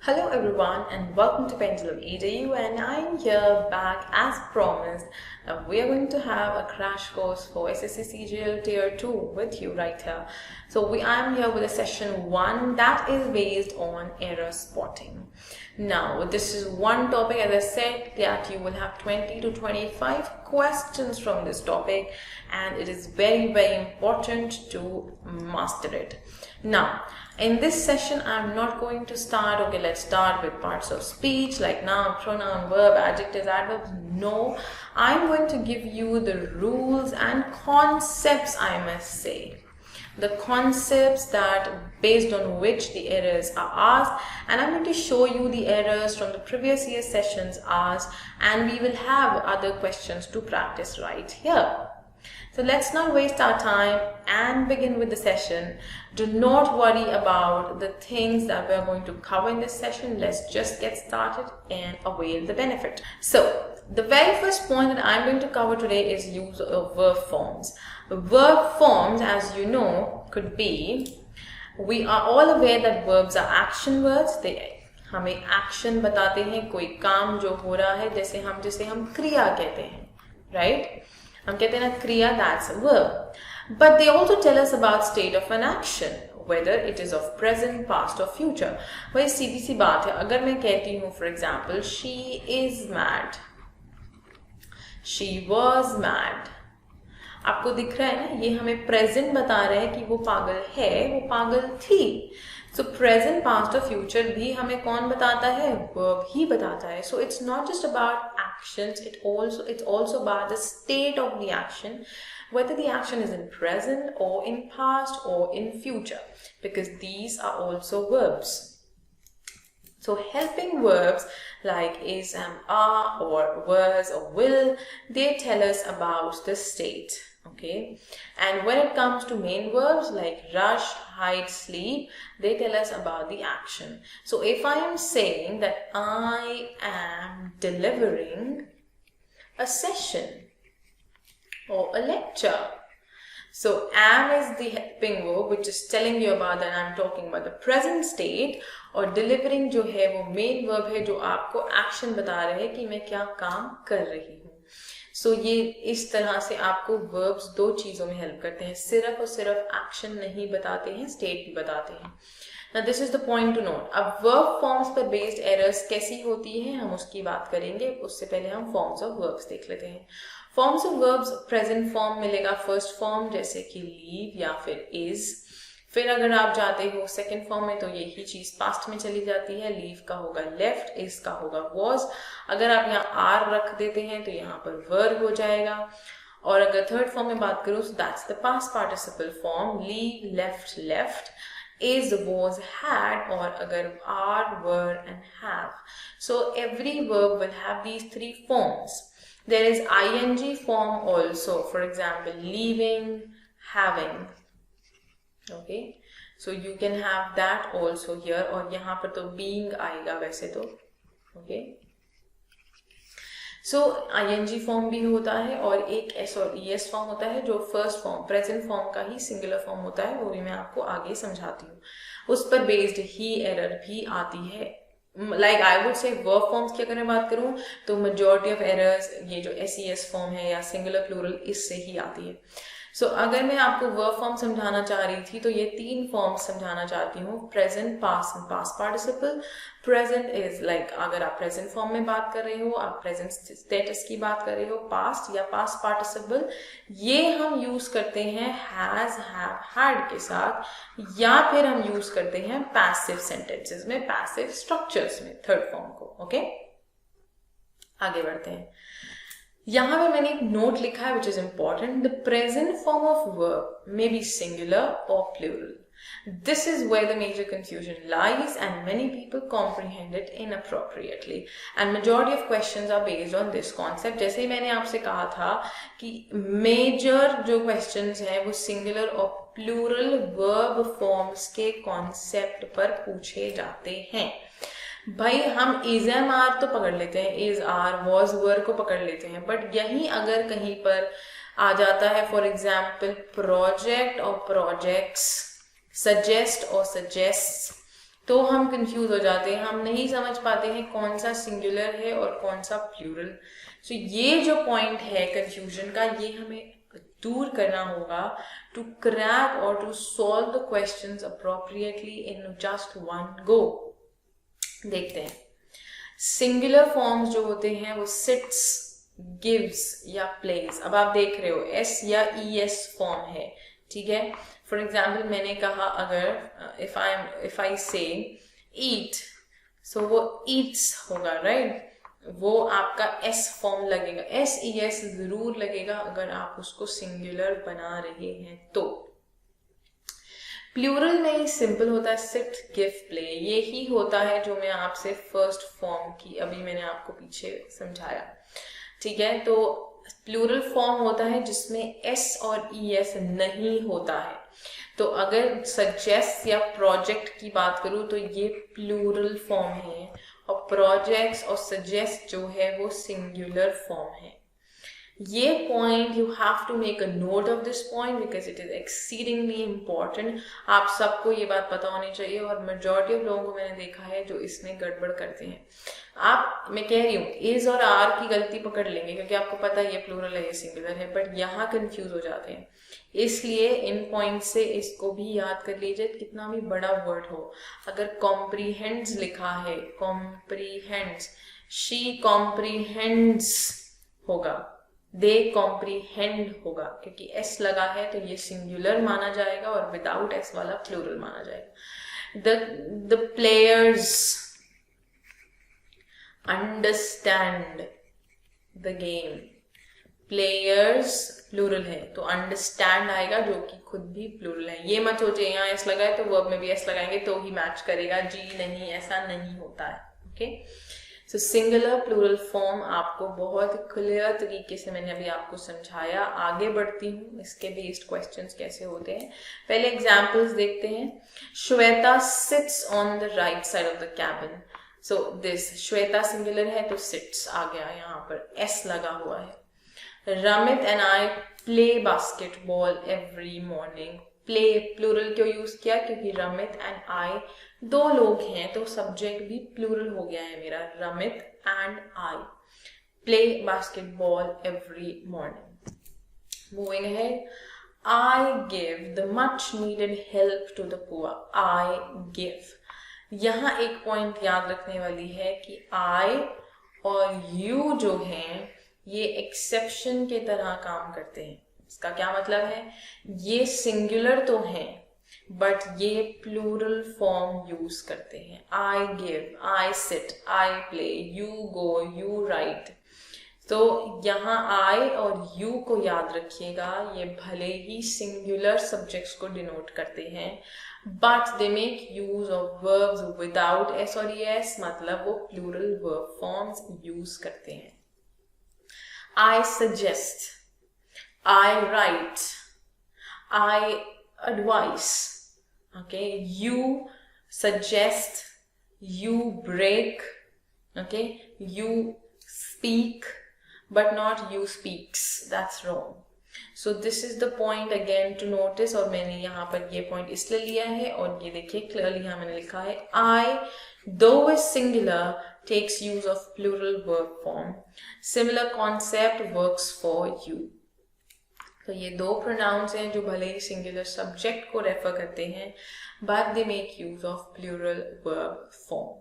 Hello everyone and welcome to Pendulum EDU, and I'm here back as promised. We are going to have a crash course for SSC CGL Tier 2 with you right here. So I'm here with a session 1 that is based on error spotting. Now this is one topic, as I said, that you will have 20 to 25 questions from this topic, and it is very important to master it. Now in this session, I'm not going to start, okay, let's start with parts of speech like noun, pronoun, verb, adjectives, adverbs. No, I'm going to give you the rules and concepts, I must say. The concepts that based on which the errors are asked, and I'm going to show you the errors from the previous year sessions asked, and we will have other questions to practice right here. So let's not waste our time and begin with the session. Do not worry about the things that we're going to cover in this session. Let's just get started and avail the benefit. So the very first point that I'm going to cover today is use of verb forms. Verb forms, as you know, could be, we are all aware that verbs are action words. They हमें action बताते हैं, कोई काम जो हो रहा है, जिसे हम क्रिया कहते हैं, right? हम कहते हैं ना क्रिया, that's a verb. But they also tell us about state of an action, whether it is of present, past or future. वही सीधी सी बात है. अगर मैं कहती हूँ, for example, she is mad, she was mad, आपको दिख रहा है ना, ये हमें present बता रहा है कि वो पागल है, वो पागल थी. So present, past or future भी हमें कौन बताता है? Verb ही बताता है. So it's not just about actions, it's also about the state of the action, whether the action is in present or in past or in future, because these are also verbs. So helping verbs like is, am, are, or was, or will, they tell us about the state. Okay, and when it comes to main verbs like rush, hide, sleep, they tell us about the action. So if I am saying that I am delivering a session or a lecture, so am is the helping verb which is telling you about that I'm talking about the present state, और delivering जो है वो main verb है जो आपको action बता रहे हैं कि मैं क्या काम कर रही हूँ. So ये इस तरह से आपको verbs दो चीजों में help करते हैं, सिर्फ और सिर्फ action नहीं बताते हैं, state भी बताते हैं. Now this is the point to note. अब verb forms पर based errors कैसी होती हैं हम उसकी बात करेंगे. उससे पहले हम forms of verbs देख लेते हैं. Forms of verbs present form मिलेगा first form जैसे कि leave या फिर is. फिर अगर आप जाते हो सेकेंड फॉर्म में तो यही चीज पास्ट में चली जाती है. लीव का होगा लेफ्ट, इज का होगा वॉज. अगर आप यहाँ आर रख देते हैं तो यहाँ पर वर्ब हो जाएगा. और अगर थर्ड फॉर्म में बात करूँ, that's the past participle form. Leave, left, left, is, was, had, or agar are, were and have. So every verb will have these three forms. There is ing form also, for example leaving, having. Okay, so you can have that also here, और यहाँ पर तो being आएगा वैसे तो. Okay, so ing form भी होता है और एक s और es फॉर्म होता है जो फर्स्ट फॉर्म प्रेजेंट फॉर्म का ही सिंगुलर फॉर्म होता है, वो भी मैं आपको आगे समझाती हूँ. उस पर बेस्ड ही एरर भी आती है. Like I would say verb forms की अगर मैं बात करूँ तो मेजॉरिटी ऑफ एरर्स ये जो एस फॉर्म है या सिंगुलर प्लूरल इससे ही आती है. So, अगर मैं आपको वर्ब फॉर्म समझाना चाह रही थी तो ये तीन फॉर्म्स समझाना चाहती हूँ. Present, past and past participle. Present is like अगर आप प्रेजेंट फॉर्म में बात कर रहे हो, आप प्रेजेंट स्टेटस की बात कर रहे हो. पास्ट या पास्ट पार्टिसिपल ये हम यूज करते हैं हैज, हैव, हैड के साथ, या फिर हम यूज करते हैं पैसिव सेंटेंसेस में, पैसिव स्ट्रक्चर्स में थर्ड फॉर्म को. ओके, आगे बढ़ते हैं. यहाँ पे मैंने एक नोट लिखा है which is important. The present form of verb may be singular or plural. This is where the major confusion lies and many people comprehend it inappropriately. And majority of questions are based on this concept. जैसे ही मैंने आपसे कहा था कि major जो questions हैं वो singular और plural verb forms के concept पर पूछे जाते हैं. भाई हम इज, एम, आर तो पकड़ लेते हैं, इज, आर, वॉज, वर को पकड़ लेते हैं, बट यही अगर कहीं पर आ जाता है फॉर एग्जाम्पल प्रोजेक्ट और प्रोजेक्ट्स, सजेस्ट और सजेस्ट, तो हम कंफ्यूज हो जाते हैं, हम नहीं समझ पाते हैं कौन सा सिंगुलर है और कौन सा प्लूरल। सो ये जो पॉइंट है कंफ्यूजन का, ये हमें दूर करना होगा टू क्रैक और to solve the questions appropriately in just one go. देखते हैं सिंगुलर फॉर्म्स जो होते हैं वो सिट्स, गिव्स या प्लेस। अब आप देख रहे हो एस या ई एस फॉर्म है, ठीक है। फॉर एग्जाम्पल मैंने कहा अगर इफ आई से ईट, सो वो ईट्स होगा, राइट। वो आपका एस फॉर्म लगेगा, एस ई एस जरूर लगेगा अगर आप उसको सिंगुलर बना रहे हैं तो। प्लूरल में सिंपल होता है सिट, गिव, प्ले। ये ही होता है जो मैं आपसे फर्स्ट फॉर्म की अभी मैंने आपको पीछे समझाया, ठीक है। तो प्लूरल फॉर्म होता है जिसमें एस और ई एस नहीं होता है। तो अगर सजेस्ट या प्रोजेक्ट की बात करूं तो ये प्लूरल फॉर्म है, और प्रोजेक्ट्स और सजेस्ट जो है वो सिंगुलर फॉर्म है। ये point you have to make a note of this point because it is exceedingly important. आप सबको ये बात पता होनी चाहिए, और मेजॉरिटी ऑफ लोगों को मैंने देखा है जो इसमें गड़बड़ करते हैं। मैं कह रही हूँ इज और आर की गलती पकड़ लेंगे क्योंकि आपको पता है ये प्लूरल है, ये सिंगुलर है, बट यहाँ कंफ्यूज हो जाते हैं। इसलिए इन पॉइंट से इसको भी याद कर लीजिए, कितना भी बड़ा वर्ड हो। अगर कॉम्प्रीहेंड्स लिखा है, कॉम्प्रीहेंड्स, शी कॉम्प्रीहेंड्स होगा, दे कॉम्प्रीहेंड होगा, क्योंकि एस लगा है तो ये सिंगुलर माना जाएगा और विदाउट एस वाला प्लूरल माना जाएगा। The players understand the game, players plural है तो अंडरस्टैंड आएगा जो कि खुद भी प्लूरल है। ये मत सोचिए यहाँ एस लगा है तो वर्ब में भी एस लगाएंगे तो ही मैच करेगा, जी नहीं, ऐसा नहीं होता है, ओके। सो सिंगुलर प्लूरल फॉर्म आपको बहुत क्लियर तरीके से मैंने अभी आपको समझाया। आगे बढ़ती हूँ, इसके बेस्ड क्वेश्चंस कैसे होते हैं। पहले एग्जांपल्स देखते हैं। Shweta sits on the right side of the cabin. So this Shweta singular है तो सिट्स आ गया, यहाँ पर एस लगा हुआ है। Ramit and I play basketball every morning. Play plural क्यों यूज किया? क्योंकि रमित एंड आई दो लोग हैं तो सब्जेक्ट भी प्लूरल हो गया है मेरा, Ramit and I play basketball every morning. Moving ahead, I give the much needed help to the poor. I give. यहाँ एक पॉइंट याद रखने वाली है कि I और you जो हैं ये एक्सेप्शन के तरह काम करते हैं। इसका क्या मतलब है? ये सिंगुलर तो हैं बट ये प्लूरल फॉर्म यूज करते हैं। I give, I sit, I play, you go, you write। तो यहाँ I और you को याद रखिएगा, ये भले ही सिंगुलर सब्जेक्ट्स को डिनोट करते हैं but they make use of verbs without S और एस, मतलब वो प्लूरल वर्ब फॉर्म्स यूज करते हैं। I suggest, I write, I advise, okay, you suggest, you break, okay, you speak, but not you speaks, that's wrong. So this is the point again to notice, और मैंने यहाँ पर ये point इसलिए लिया है, और ये देखिए clearly यहाँ मैंने लिखा है I, though is singular, takes use of plural verb form. Similar concept works for you. तो ये दो pronouns हैं जो भले ही singular subject को refer करते हैं but they make use of plural verb form.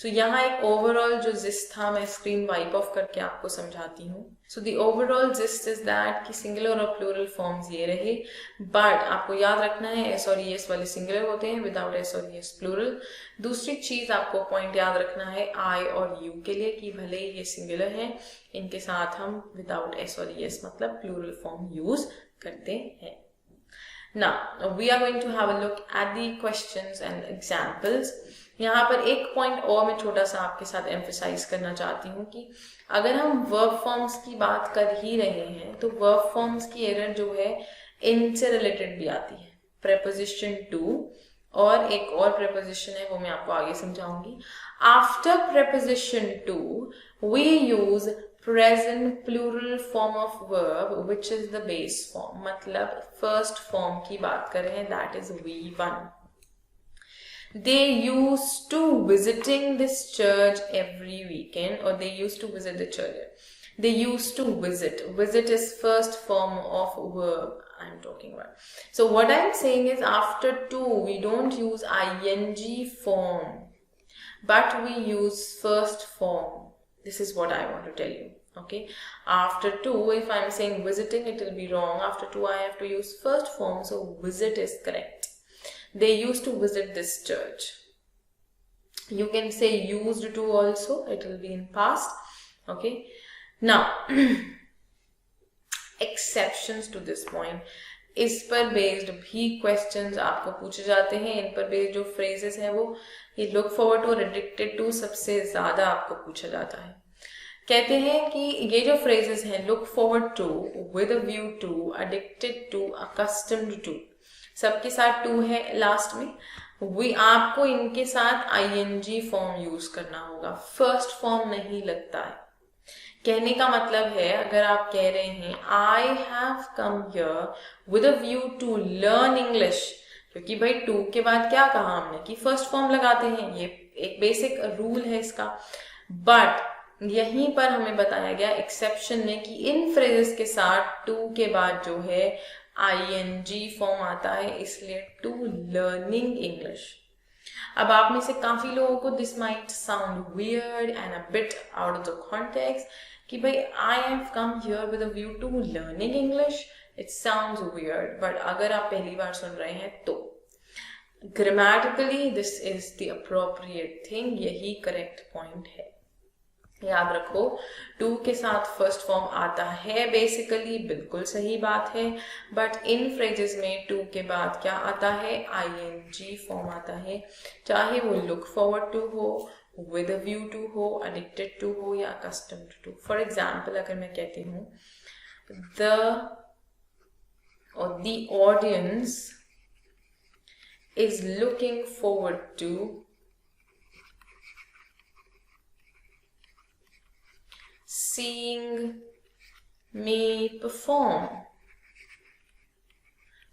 So यहाँ एक ओवरऑल जो जिस्ट था मैं स्क्रीन वाइप ऑफ करके आपको समझाती हूँ। So the overall gist is that कि सिंगुलर और प्लूरल फॉर्म्स ये रहे बट आपको याद रखना है एस और एस वाले सिंगुलर होते हैं, विदाउट एस और एस प्लूरल। दूसरी चीज आपको पॉइंट याद रखना है आई और यू के लिए कि भले ये सिंगुलर हैं इनके साथ हम विदाउट एस और एस मतलब प्लूरल फॉर्म यूज करते हैं। Now we are going to have a look at the questions and examples. यहाँ पर एक पॉइंट और मैं छोटा सा आपके साथ एम्फेसाइज करना चाहती हूँ कि अगर हम वर्ब फॉर्म्स की बात कर ही रहे हैं तो वर्ब फॉर्म्स की एरर जो है इनसे रिलेटेड भी आती है। प्रेपोजिशन टू और एक और प्रेपोजिशन है वो मैं आपको आगे समझाऊंगी। After preposition to we use present plural form of verb which is the base form, मतलब फर्स्ट फॉर्म की बात कर रहे हैं, that is V1। They used to visiting this church every weekend, or they used to visit the church. They used to visit. Visit is first form of verb I'm talking about. So what I'm saying is after to we don't use ing form, but we use first form. This is what I want to tell you. Okay, after to, if I'm saying visiting, it will be wrong. After to, I have to use first form, so visit is correct. They used to visit this church. You can say used to also, it will be in past. Okay, now exceptions to this point. इस पर based भी questions आपको पूछे जाते हैं. इन पर based जो phrases हैं वो ये लुक फॉरवर्ड टू और एडिक्टेड टू सबसे ज्यादा आपको पूछा जाता है. कहते हैं कि ये जो फ्रेजेस हैं look forward to, with a view to, addicted to, accustomed to, सबके साथ टू है लास्ट में. आपको इनके साथ आईएनजी फॉर्म यूज करना होगा, फर्स्ट फॉर्म नहीं लगता है. कहने का मतलब है अगर आप कह रहे हैं I have come here with a view to learn English, क्योंकि भाई टू के बाद क्या कहा हमने कि फर्स्ट फॉर्म लगाते हैं, ये एक बेसिक रूल है इसका. बट यहीं पर हमें बताया गया एक्सेप्शन में कि इन फ्रेजेस के साथ टू के बाद जो है आईएनजी फॉर्म आता है, इसलिए टू लर्निंग इंग्लिश. अब आप में से काफी लोगों को this might sound weird and a bit out of the context कि भाई I have come here with a view to learning English. It sounds weird, but अगर आप पहली बार सुन रहे हैं तो grammatically this is the appropriate thing, यही करेक्ट पॉइंट है. याद रखो टू के साथ फर्स्ट फॉर्म आता है बेसिकली, बिल्कुल सही बात है. बट इन फ्रेजेस में टू के बाद क्या आता है, आईएनजी फॉर्म आता है, चाहे वो लुक फॉरवर्ड टू हो, विद अ व्यू टू हो, एडिक्टेड टू हो या अकस्टम्ड टू. फॉर एग्जाम्पल अगर मैं कहती हूँ the audience is looking forward to seeing me perform.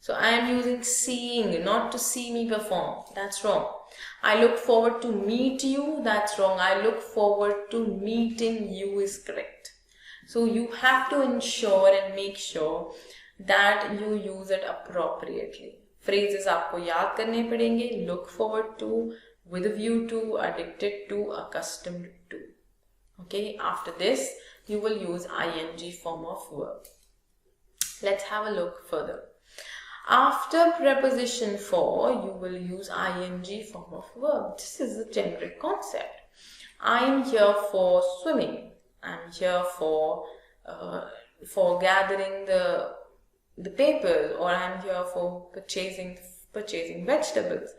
So I am using seeing, not to see me perform. That's wrong. I look forward to meet you. That's wrong. I look forward to meeting you is correct. So you have to ensure and make sure that you use it appropriately. Phrases आपको याद करने पड़ेंगे. Look forward to, with a view to, addicted to, accustomed to. Okay, after this you will use ing form of verb. Let's have a look further. After preposition for, you will use ing form of verb. This is a generic concept. I am here for swimming. I am here for gathering the papers, or I am here for purchasing vegetables.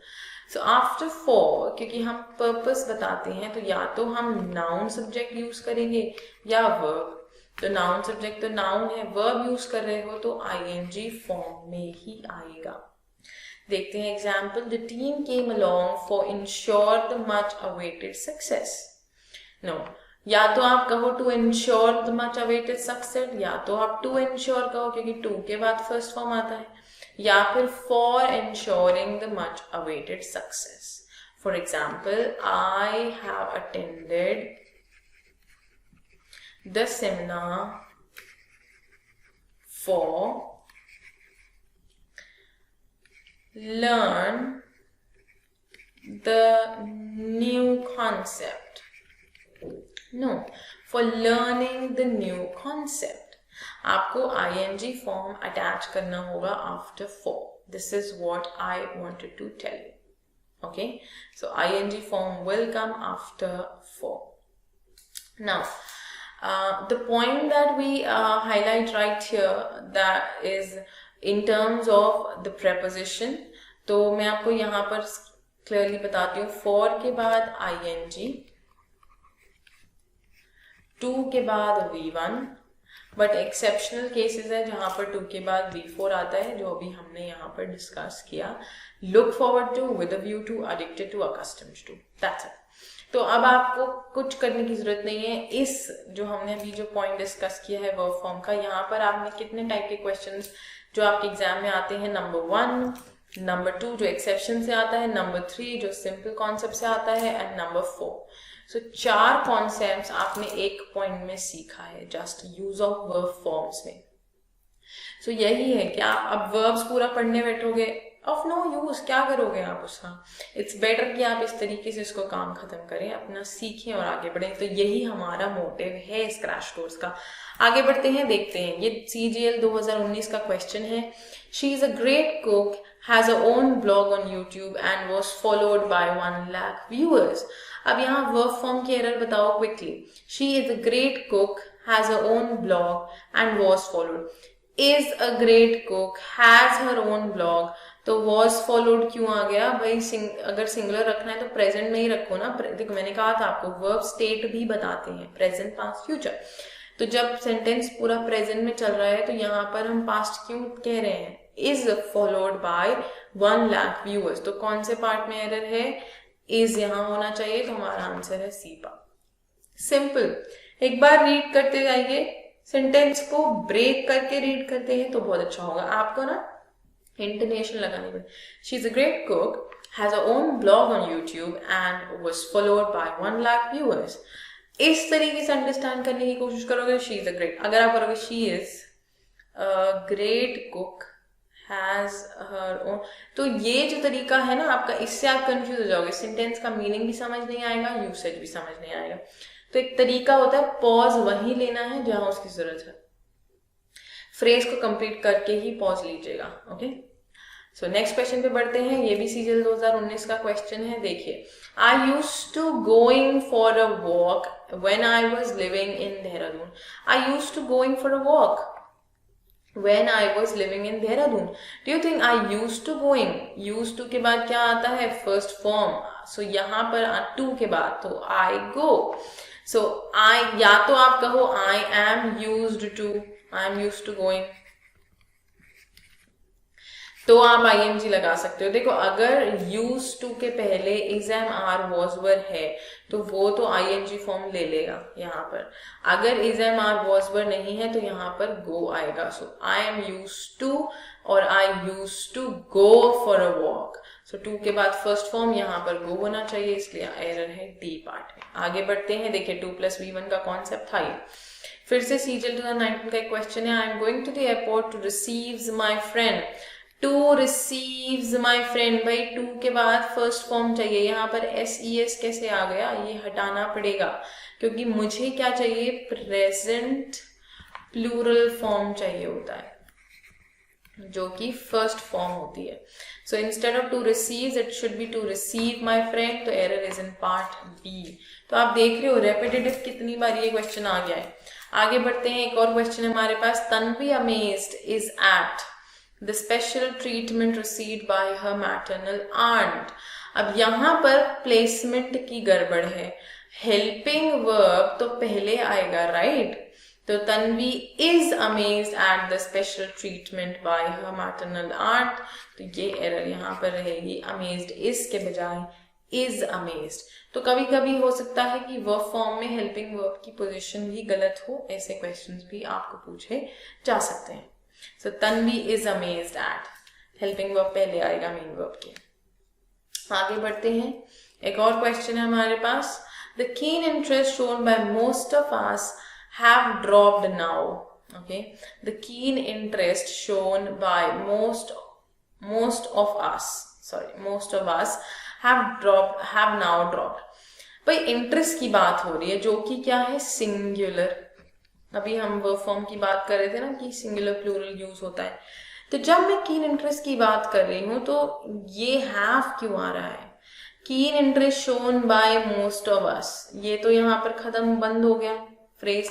So after for, क्योंकि हम purpose बताते हैं तो या तो हम noun subject use करेंगे या वर्ब. तो नाउन सब्जेक्ट तो नाउन है, वर्ब यूज कर रहे हो तो आईएनजी फॉर्म में ही आएगा. देखते हैं example. The team came along for ensure the much awaited success. No, या तो आप कहो to ensure the much awaited success, या तो आप टू इंश्योर कहो क्योंकि टू के बाद फर्स्ट फॉर्म आता है, या फिर for ensuring the much awaited success. For example, I have attended the seminar for learn the new concept. No, for learning the new concept. आपको ing form attach करना होगा after for. This is what I wanted to tell you. Okay, so ing form will come after for. Now, the point that we highlight right here, that is in terms of the preposition. तो मैं आपको यहाँ पर clearly बताती हूँ. for के बाद ing, to के बाद v1, बट एक्सेप्शनल केसेस है जहां पर टू के बाद V4 आता है, जो अभी हमने यहाँ पर डिस्कस किया. Look forward to, with a view to, addicted to, accustomed to. That's it. तो अब आपको कुछ करने की जरूरत नहीं है. इस जो हमने अभी जो पॉइंट डिस्कस किया है वर्ब फॉर्म का, यहाँ पर आपने कितने टाइप के क्वेश्चंस जो आपके एग्जाम में आते हैं. नंबर 1, नंबर 2 जो एक्सेप्शन से आता है, नंबर 3 जो सिंपल कॉन्सेप्ट से आता है, एंड नंबर 4। सो 4 कॉन्सेप्ट्स आपने एक पॉइंट में सीखा है just use of verb forms में। सो यही है कि आप अब वर्ब्स पूरा पढ़ने बैठोगे, ऑफ नो यूज, क्या करोगे आप उसका। इट्स बेटर कि आप इस तरीके से इसको काम खत्म करें, अपना सीखें और आगे बढ़ें। तो यही हमारा मोटिव है इस क्रैश कोर्स का। आगे बढ़ते हैं, देखते हैं। ये CGL 2019 का क्वेश्चन है। She is a great cook, has a own blog on YouTube and was followed by 1 lakh viewers. अब यहाँ वर्ब फॉर्म की एरर बताओ quickly. She is a great cook, has a own blog and was followed. is a great cook, has her own blog, तो was followed क्यों आ गया भाई? अगर singular रखना है तो प्रेजेंट में ही रखो ना। देखो मैंने कहा था आपको वर्ब स्टेट भी बताते हैं, प्रेजेंट, पास्ट, फ्यूचर। तो जब सेंटेंस पूरा प्रेजेंट में चल रहा है तो यहाँ पर हम पास्ट क्यों कह रहे हैं? Is followed by 1 lakh viewers. तो कौन से पार्ट में एरर है? इज यहाँ होना चाहिए, तो हमारा आंसर है सी पार्ट। सिंपल। एक बार रीड करते जाइए, सेंटेंस को ब्रेक करके रीड करते हैं तो बहुत अच्छा होगा। आपको ना इंटोनेशन लगानी पड़े। She is a great cook, has a own blog on YouTube and was followed by 1 lakh viewers. इस तरीके से अंडरस्टैंड करने की कोशिश करोगे। शी इज अ ग्रेट, अगर आप करोगे she is a great cook has her own, तो ये जो तरीका है ना आपका, इससे आप कंफ्यूज हो जाओगे। सेंटेंस का मीनिंग भी समझ नहीं आएगा, यूसेज भी समझ नहीं आएगा। तो एक तरीका होता है पॉज वही लेना है जहां उसकी जरूरत है। फ्रेज को कंप्लीट करके ही पॉज लीजिएगा। ओके, सो नेक्स्ट क्वेश्चन पे बढ़ते हैं। ये भी CGL 2019 का क्वेश्चन है। देखिए, I use to going for a walk when I was living in Dehradun. I use to going for a walk when I was living in Dehradun. Do you think I used to going? Used to के बाद क्या आता है? First form. So यहाँ पर to के बाद तो I go. So I, या तो आप कहो I am used to, I am used to going, तो आप ING लगा सकते हो। देखो अगर used to के पहले is am are was were है तो वो तो ING फॉर्म ले लेगा यहाँ पर। अगर is am are was were नहीं है तो यहाँ पर go आएगा। सो I am used to और I used to go for a walk। So to के बाद फर्स्ट फॉर्म यहाँ पर go होना चाहिए, इसलिए एरर है D पार्ट में। आगे बढ़ते हैं। देखिए 2+V1 का कॉन्सेप्ट था ये। फिर से CGL 2019 का एक क्वेश्चन है। I am going to the airport to receive my friend. To receives my friend, भाई टू के बाद फर्स्ट फॉर्म चाहिए। यहाँ पर SES कैसे आ गया? ये हटाना पड़ेगा क्योंकि मुझे क्या चाहिए? प्रेजेंट प्लूरल फॉर्म चाहिए होता है जो कि फर्स्ट फॉर्म होती है। So instead of to receive it should be to receive my friend. तो error is in part B. तो आप देख रहे हो रेपिटेटिव कितनी बार ये क्वेश्चन आ गया है। आगे बढ़ते हैं। एक और क्वेश्चन है हमारे पास। Tanvi amazed is at the special treatment received by her maternal aunt। अब यहाँ पर प्लेसमेंट की गड़बड़ है। हेल्पिंग वर्ब तो पहले आएगा, राइट? तो Tanvi is amazed at the special treatment by her maternal aunt. तो ये एरर यहाँ पर रहेगी, अमेज्ड इज के बजाय इज अमेज्ड। तो कभी कभी हो सकता है कि वर्ब फॉर्म में हेल्पिंग वर्ब की पोजीशन भी गलत हो, ऐसे क्वेश्चंस भी आपको पूछे जा सकते हैं। So Tanvi is amazed at, helping verb पहले आएगा मेन वर्ब के। आगे बढ़ते हैं। एक और क्वेश्चन है हमारे पास। The keen interest shown by most of us have dropped now. Okay, the keen interest shown by most of us have now dropped। भाई इंटरेस्ट की बात हो रही है जो कि क्या है? सिंगुलर। अभी हम वर्ब फॉर्म की बात कर रहे थे ना कि सिंगुलर प्लूरल यूज होता है। तो जब मैं कीन इंटरेस्ट की बात कर रही हूं तो ये हैव क्यों आ रहा है? Keen interest shown by most of us, ये तो यहाँ पर खत्म, बंद हो गया फ्रेज।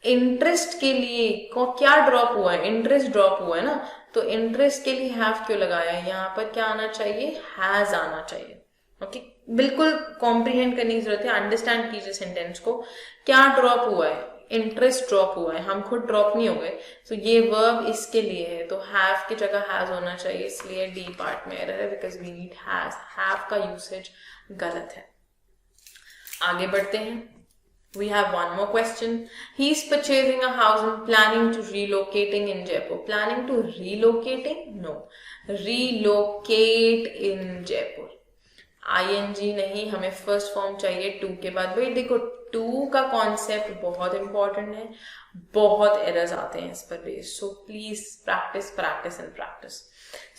इंटरेस्ट के लिए को क्या ड्रॉप हुआ है? इंटरेस्ट ड्रॉप हुआ है ना, तो इंटरेस्ट के लिए हैव क्यों लगाया है? यहाँ पर क्या आना चाहिए? हैज आना चाहिए। ओके, बिल्कुल कॉम्प्रीहेंड करने की जरूरत है, अंडरस्टैंड कीजिए सेंटेंस को। क्या ड्रॉप हुआ है? इंटरेस्ट ड्रॉप हुआ है, हम खुद ड्रॉप नहीं हो गए। तो ये वर्ब इसके लिए है, तो हैव की जगह हैज होना चाहिए, इसलिए डी पार्ट में एरर है because we need has. Have का यूसेज गलत है। आगे बढ़ते हैं। We have one more question. He's purchasing a house and planning to relocating in Jaipur. Planning to relocating? No. Relocate in Jaipur. ING नहीं, हमें फर्स्ट फॉर्म चाहिए to के बाद. भाई देखो, टू का कॉन्सेप्ट बहुत इंपॉर्टेंट है, बहुत एरर्स आते हैं इस पर base. So please practise practise and practise.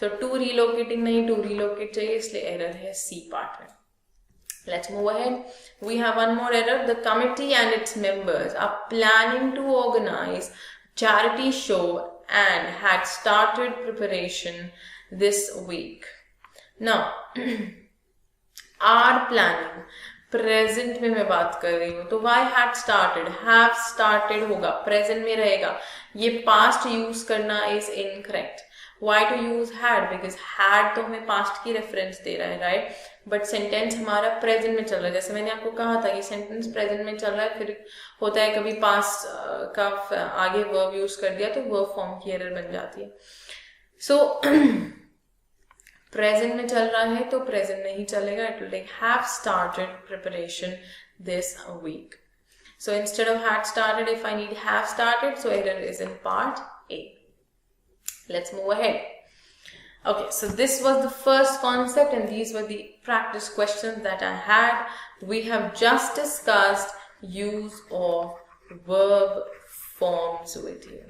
So to relocating नहीं, टू रिलोकेट चाहिए, इसलिए एरर है सी पार्ट में. Let's move ahead. We have one more error. The committee and its members are planning to organize charity show and had started preparation this week. Now, are planning. Present में मैं बात कर रही हूँ, तो why had started, have started होगा, present में रहेगा. ये पास्ट यूज करना is incorrect. Why to use had, because had तो हमें पास्ट की रेफरेंस दे रहा है, राइट. बट सेंटेंस हमारा प्रेजेंट में चल रहा है. जैसे मैंने आपको कहा था कि सेंटेंस प्रेजेंट में चल रहा है, फिर होता है कभी पास्ट का आगे वर्ब यूज कर दिया तो वर्ब फॉर्म की एरर बन जाती है. सो प्रेजेंट में चल रहा है तो प्रेजेंट नहीं चलेगा. It will take have started preparation this week. So instead of had started, if I need have started, so error is in part A. Let's move ahead. Okay, so this was the first concept and these were the practice questions that I had. We have just discussed use of verb forms with you.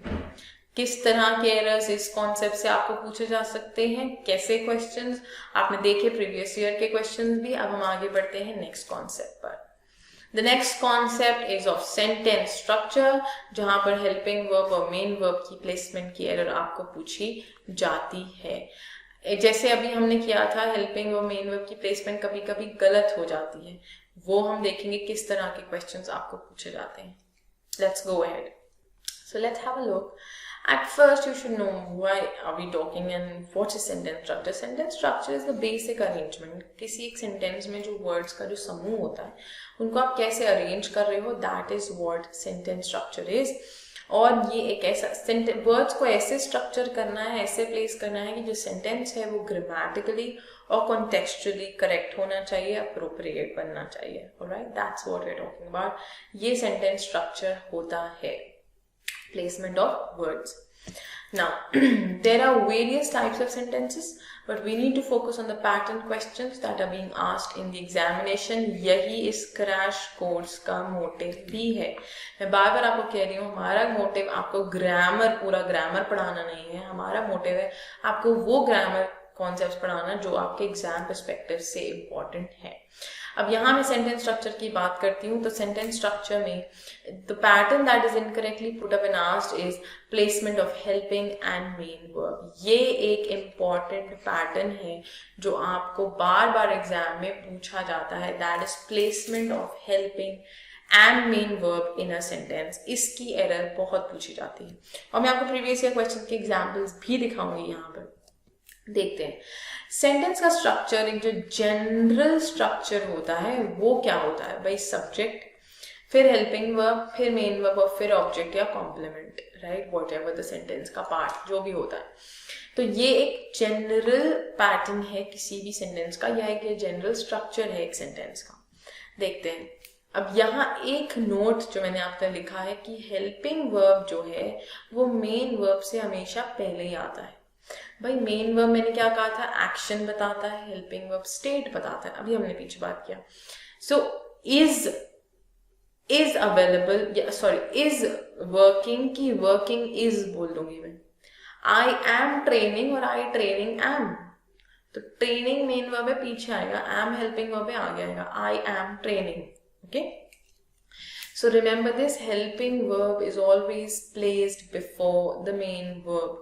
किस तरह के errors इस concept से आपको पूछे जा सकते हैं, कैसे क्वेश्चंस आपने देखे प्रीवियस ईयर के क्वेश्चंस भी. अब हम आगे बढ़ते हैं नेक्स्ट कॉन्सेप्ट पर. The next concept is of sentence structure, जहां पर helping verb और main verb की placement की error आपको पूछी जाती है. जैसे अभी हमने किया था, helping और main verb की placement कभी कभी गलत हो जाती है, वो हम देखेंगे किस तरह के questions आपको पूछे जाते हैं. Let's go ahead. So let's have a look. At first, you should know why are we talking and what is sentence structure. Sentence structure is the basic arrangement. किसी एक sentence में जो words का जो समूह होता है, उनको आप कैसे arrange कर रहे हो, that is what sentence structure is. और ये एक ऐसा words को ऐसे structure करना है, ऐसे place करना है कि जो sentence है वो grammatically और contextually correct होना चाहिए, appropriate बनना चाहिए. Alright, that's what we're talking about. ये sentence structure होता है. Placement of words. Now, there are various types of sentences, but we need to focus on the pattern questions that are being asked in the examination. यही इस crash course का motive भी है. मैं बार बार आपको कह रही हूँ, हमारा motive आपको grammar, पूरा grammar पढ़ाना नहीं है. हमारा motive है आपको वो grammar concepts पढ़ाना जो आपके exam perspective से important है. अब यहाँ मैं सेंटेंस स्ट्रक्चर की बात करती हूँ, तो सेंटेंस स्ट्रक्चर में the pattern that is incorrectly put up and asked is placement of helping and main verb. ये एक इम्पॉर्टेंट पैटर्न है जो आपको बार बार एग्जाम में पूछा जाता है. That is placement of helping and main verb in a sentence. इसकी एरर बहुत पूछी जाती है और मैं आपको प्रीवियस ईयर क्वेश्चन के एग्जाम्पल्स भी दिखाऊंगी. यहाँ पर देखते हैं सेंटेंस का स्ट्रक्चर. एक जो जनरल स्ट्रक्चर होता है वो क्या होता है भाई, सब्जेक्ट, फिर हेल्पिंग वर्ब, फिर मेन वर्ब और फिर ऑब्जेक्ट या complement, right, whatever the sentence का पार्ट जो भी होता है. तो ये एक जनरल पैटर्न है किसी भी सेंटेंस का, या एक जनरल स्ट्रक्चर है एक सेंटेंस का. देखते हैं. अब यहाँ एक नोट जो मैंने आपने लिखा है कि हेल्पिंग वर्ब जो है वो मेन वर्ब से हमेशा पहले ही आता है. भाई मेन वर्ब मैंने क्या कहा था, एक्शन बताता है, हेल्पिंग वर्ब स्टेट बताता है. अभी हमने पीछे बात किया. So is available, sorry is working की वर्किंग इज बोल दूंगी मैं. आई एम ट्रेनिंग और आई ट्रेनिंग एम. तो ट्रेनिंग मेन वर्ब है, पीछे आएगा. एम हेल्पिंग वर्ब है, आगे आएगा. I am training. Okay, so remember this, helping verb is always placed before the main verb.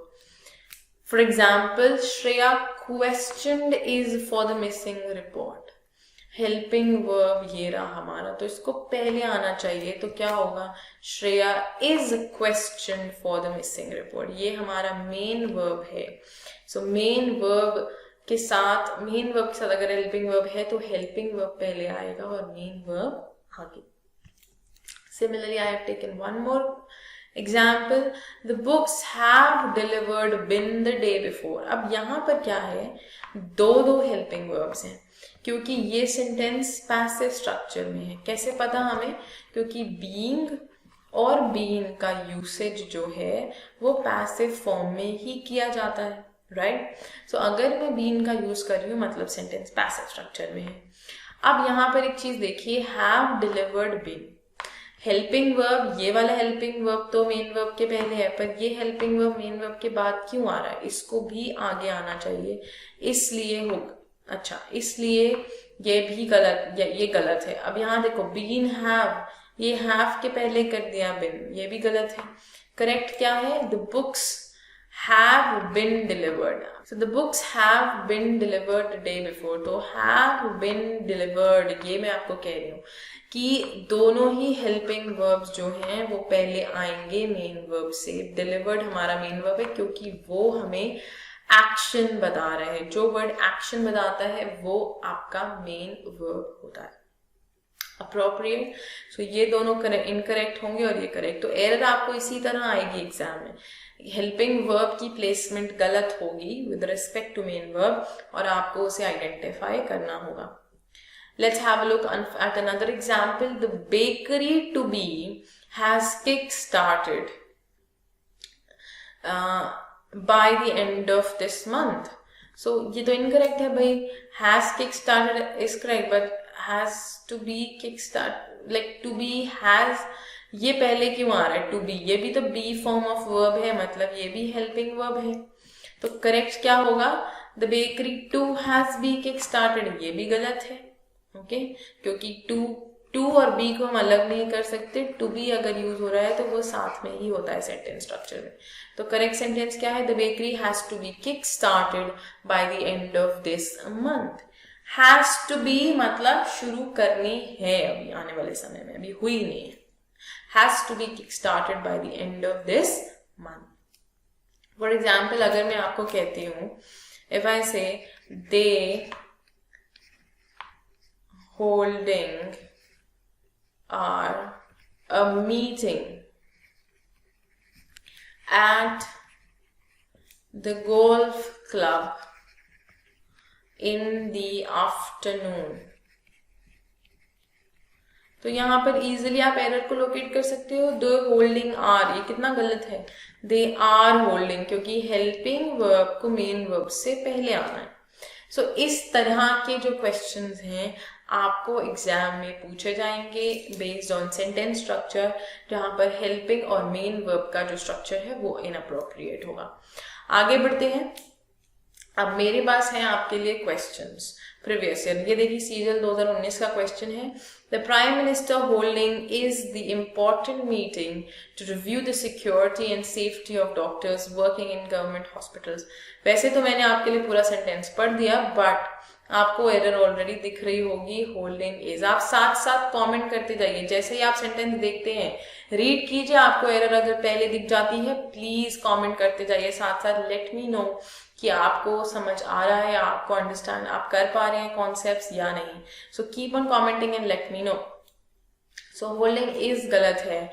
For example, Shreya questioned is for the missing report. Helping verb ये रहा हमारा, तो इसको पहले आना चाहिए. तो क्या होगा, Shreya is questioned for the missing report. ये हमारा main verb है. So main verb के साथ अगर helping verb है तो helping verb पहले आएगा और main verb आगे. Similarly, I have taken one more example. The books have delivered been the day before. अब यहाँ पर क्या है, दो हेल्पिंग वर्ब्स हैं. क्योंकि ये सेंटेंस पैसिव स्ट्रक्चर में है। कैसे पता हमें? क्योंकि बीइंग और बीइंग का यूसेज जो है वो पैसिव फॉर्म में ही किया जाता है, राइट? सो अगर मैं बीइंग का यूज कर रही हूँ मतलब सेंटेंस पैसिव स्ट्रक्चर में है। अब यहाँ पर एक चीज देखिए, have delivered been, helping verb, ये वाला हेल्पिंग वर्ब तो मेन वर्ब के पहले है, पर ये हेल्पिंग वर्ब मेन वर्ब के बाद क्यों आ रहा है? इसको भी आगे आना चाहिए, इसलिए होगा। अच्छा, इसलिए ये भी गलत, ये गलत है। अब यहाँ देखो, बीन हैव, ये हैव के पहले कर दिया बिन, ये भी गलत है। करेक्ट क्या है? The books have been delivered. So the books have been delivered the day before. तो have been delivered, ये मैं आपको कह रही हूँ कि दोनों ही हेल्पिंग वर्ब्स जो हैं वो पहले आएंगे मेन वर्ब से। डिलीवर्ड हमारा मेन वर्ब है क्योंकि वो हमें एक्शन बता रहा है। जो वर्ड एक्शन बताता है वो आपका मेन वर्ब होता है। अप्रोप्रिएट, सो ये दोनों इनकरेक्ट होंगे और ये करेक्ट। तो एरर आपको इसी तरह आएगी एग्जाम में, हेल्पिंग वर्ब की प्लेसमेंट गलत होगी with respect to main verb और आपको उसे आइडेंटिफाई करना होगा। Let's have a look at another example. The bakery to be has kick-started by the end of this month. So ये तो incorrect है भाई, has kick-started is correct, but has to be kick-start, like to be has, ये पहले क्यों आ रहा है? to be, ये भी तो be form of verb है, मतलब ये भी helping verb है। तो correct क्या होगा? The bakery to has been kick-started, ये भी गलत है। ओके क्योंकि टू और बी को हम अलग नहीं कर सकते। टू बी अगर यूज हो रहा है तो वो साथ में ही होता है सेंटेंस स्ट्रक्चर में। तो करेक्ट सेंटेंस क्या है? The bakery has to be kick started by the end of this month. Has to be मतलब शुरू करनी है अभी आने वाले समय में, अभी हुई नहीं है। Has to be kick started by the end of this month. For example अगर मैं आपको कहती हूँ, इफ आई से दे holding a meeting at the golf club in the afternoon. तो यहाँ पर इजीली आप एरर को लोकेट कर सकते हो। दे होल्डिंग आर, ये कितना गलत है? दे आर होल्डिंग, क्योंकि हेल्पिंग वर्ब को मेन वर्ब से पहले आना है। सो इस तरह के जो क्वेश्चंस हैं आपको एग्जाम में पूछे जाएंगे बेस्ड ऑन सेंटेंस स्ट्रक्चर, जहां पर हेल्पिंग और मेन वर्ब का जो स्ट्रक्चर है वो इनअप्रोप्रिएट होगा। आगे बढ़ते हैं। अब मेरे पास है आपके लिए क्वेश्चंस प्रीवियस ईयर। ये देखिए सीजीएल 2019 का क्वेश्चन है, the prime minister holding is the important meeting to review the security and safety of doctors working in government hospitals. वैसे तो मैंने आपके लिए पूरा सेंटेंस पढ़ दिया, बट आपको एरर ऑलरेडी दिख रही होगी, होल्डिंग इज। आप साथ साथ कमेंट करते जाइए, जैसे ही आप सेंटेंस देखते हैं रीड कीजिए, आपको एरर अगर पहले दिख जाती है प्लीज कमेंट करते जाइए साथ साथ। लेट मी नो कि आपको समझ आ रहा है, आपको अंडरस्टैंड आप कर पा रहे हैं कॉन्सेप्ट्स या नहीं। So keep on commenting and let me know. So holding is गलत है,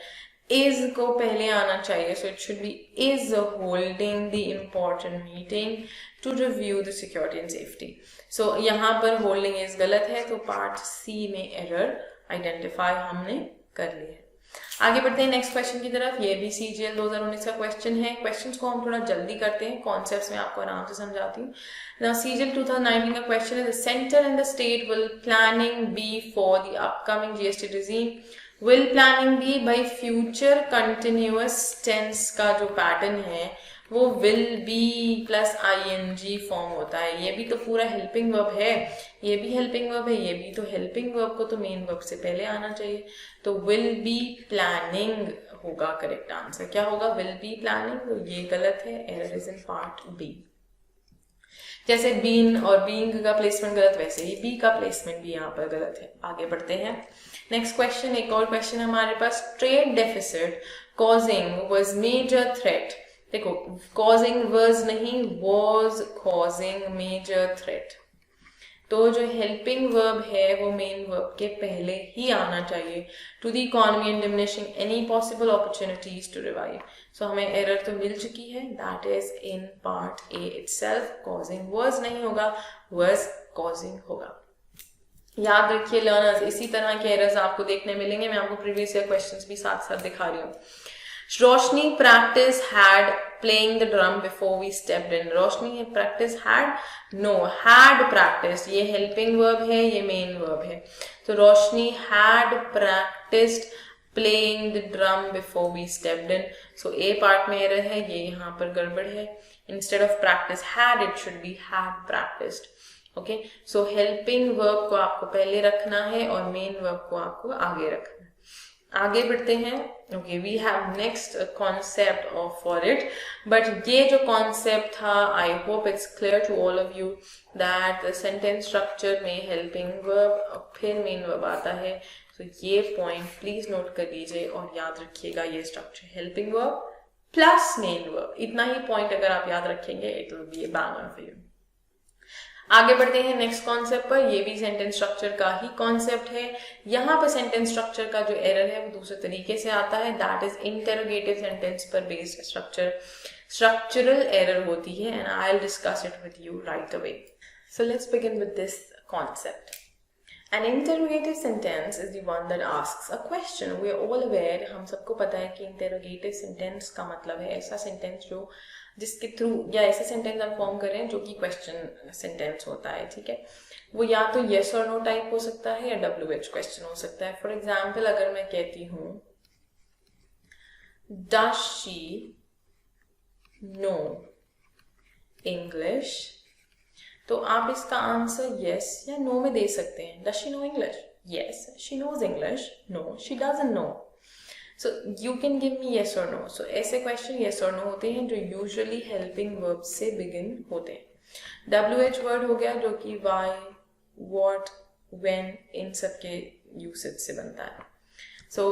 इज को पहले आना चाहिए। So it should be is holding the important meeting to review the security and safety. So यहाँ पर होल्डिंग इज गलत है, तो पार्ट सी में एरर आइडेंटिफाई हमने कर लिया है। आगे बढ़ते हैं नेक्स्ट क्वेश्चन की तरफ। ये भी सीजीएल 2019 का क्वेश्चन है। क्वेश्चंस को हम थोड़ा जल्दी करते हैं, कॉन्सेप्ट्स में आपको आराम से समझाती हूँ। नाउ सीजीएल 2019 का क्वेश्चन है, the centre and the state will planning be for the upcoming GST regime. Will planning be by future continuous tense का जो पैटर्न है वो will be plus ING form होता है। ये भी तो पूरा हेल्पिंग वर्ब है, ये भी हेल्पिंग वर्ब है, ये भी तो हेल्पिंग वर्ब को तो मेन वर्ब से पहले आना चाहिए। तो विल बी प्लानिंग होगा करेक्ट आंसर। क्या होगा? Will be planning. तो ये गलत है, error is in part B. जैसे बीन और बीइंग का प्लेसमेंट गलत, वैसे ही बी का प्लेसमेंट भी यहाँ पर गलत है। आगे बढ़ते हैं नेक्स्ट क्वेश्चन। एक और क्वेश्चन हमारे पास, trade deficit causing was major threat. देखो कॉजिंग वर्ज नहीं, वॉज कॉजिंग मेजर थ्रेट। तो जो हेल्पिंग वर्ब है वो मेन वर्ब के पहले ही आना चाहिए। To the economy and diminishing any possible opportunities to revive. So हमें एरर तो मिल चुकी है, that is in part A itself. Causing was नहीं होगा, वर्ज कॉजिंग होगा। याद रखिए लर्नर्स, इसी तरह के एरर्स आपको देखने मिलेंगे। मैं आपको प्रीवियस ईयर क्वेश्चंस भी साथ साथ दिखा रही हूँ। Roshni practice had playing the drum before we stepped in. Roshni practice had, no, had practice, ये हेल्पिंग वर्ब है, ये मेन वर्ब है। तो Roshni had practised playing the drum before we stepped in. So A part में एरर है, ये यहाँ पर गड़बड़ है। Instead of practice had, it should be had practised. Okay, so helping verb को आपको पहले रखना है और मेन वर्ब को आपको आगे रखना है। आगे बढ़ते हैं। Okay, we have next concept of for it, but ये जो कॉन्सेप्ट था, I hope it's clear to all of you that the sentence structure में हेल्पिंग वर्ब फिर मेन वर्ब आता है। तो ये पॉइंट प्लीज नोट कर लीजिए और याद रखिएगा, ये structure helping verb plus main verb, इतना ही पॉइंट अगर आप याद रखेंगे it will B A banger for you. आगे बढ़ते हैं नेक्स्ट कॉन्सेप्ट पर। ये भी सेंटेंस स्ट्रक्चर का ही कॉन्सेप्ट है। यहाँ पर सेंटेंस स्ट्रक्चर का जो एरर है वो दूसरे तरीके से आता है, दैट इज इंटेरोगेटिव सेंटेंस पर बेस्ड स्ट्रक्चर, स्ट्रक्चरल एरर होती है, and I will discuss it with you right away. So let's begin with this concept. An interrogative sentence is the one that asks a question. We are all aware, हम सबको पता है कि interrogative sentence का मतलब है ऐसा sentence जो जिसके थ्रू या ऐसा सेंटेंस हम फॉर्म करें जो कि क्वेश्चन सेंटेंस होता है, ठीक है। वो या तो येस और नो टाइप हो सकता है या WH क्वेश्चन हो सकता है। फॉर एग्जाम्पल, अगर मैं कहती हूँ डज शी नो इंग्लिश, तो आप इसका आंसर यस या नो में दे सकते हैं। Does she know English? Yes, she knows English. No, she doesn't know. So you can give me yes और नो। सो ऐसे क्वेश्चन येस और नो होते हैं जो यूजुअली हेल्पिंग वर्ब से बिगिन होते हैं। WH वर्ड हो गया जो कि वाई, वॉट, व्हेन, इन सब के यूसेज से बनता है। So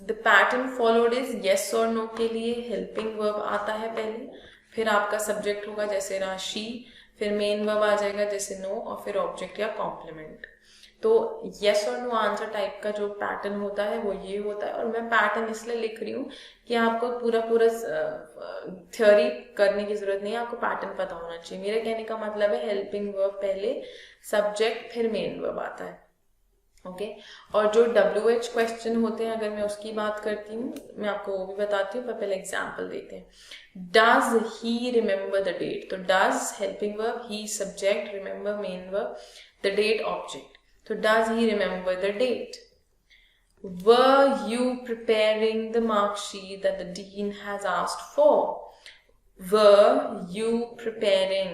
the pattern followed is yes और नो के लिए हेल्पिंग वर्ब आता है पहले, फिर आपका सब्जेक्ट होगा जैसे रहा शी, फिर मेन वर्ब आ जाएगा जैसे नो, और फिर ऑब्जेक्ट या कॉम्प्लीमेंट। तो यस और नो आंसर टाइप का जो पैटर्न होता है वो ये होता है। और मैं पैटर्न इसलिए लिख रही हूँ कि आपको पूरा थ्योरी करने की जरूरत नहीं है, आपको पैटर्न पता होना चाहिए। मेरे कहने का मतलब है हेल्पिंग वर्ब पहले, सब्जेक्ट, फिर मेन वर्ब आता है। ओके, और जो WH क्वेश्चन होते हैं अगर मैं उसकी बात करती हूँ, मैं आपको वो भी बताती हूँ, पर पहले एग्जाम्पल देते हैं। Does he remember the date, तो does helping verb, he subject, remember main verb, the date object. तो does he remember the date? Were you preparing the mark sheet that the dean has asked for? Were you preparing?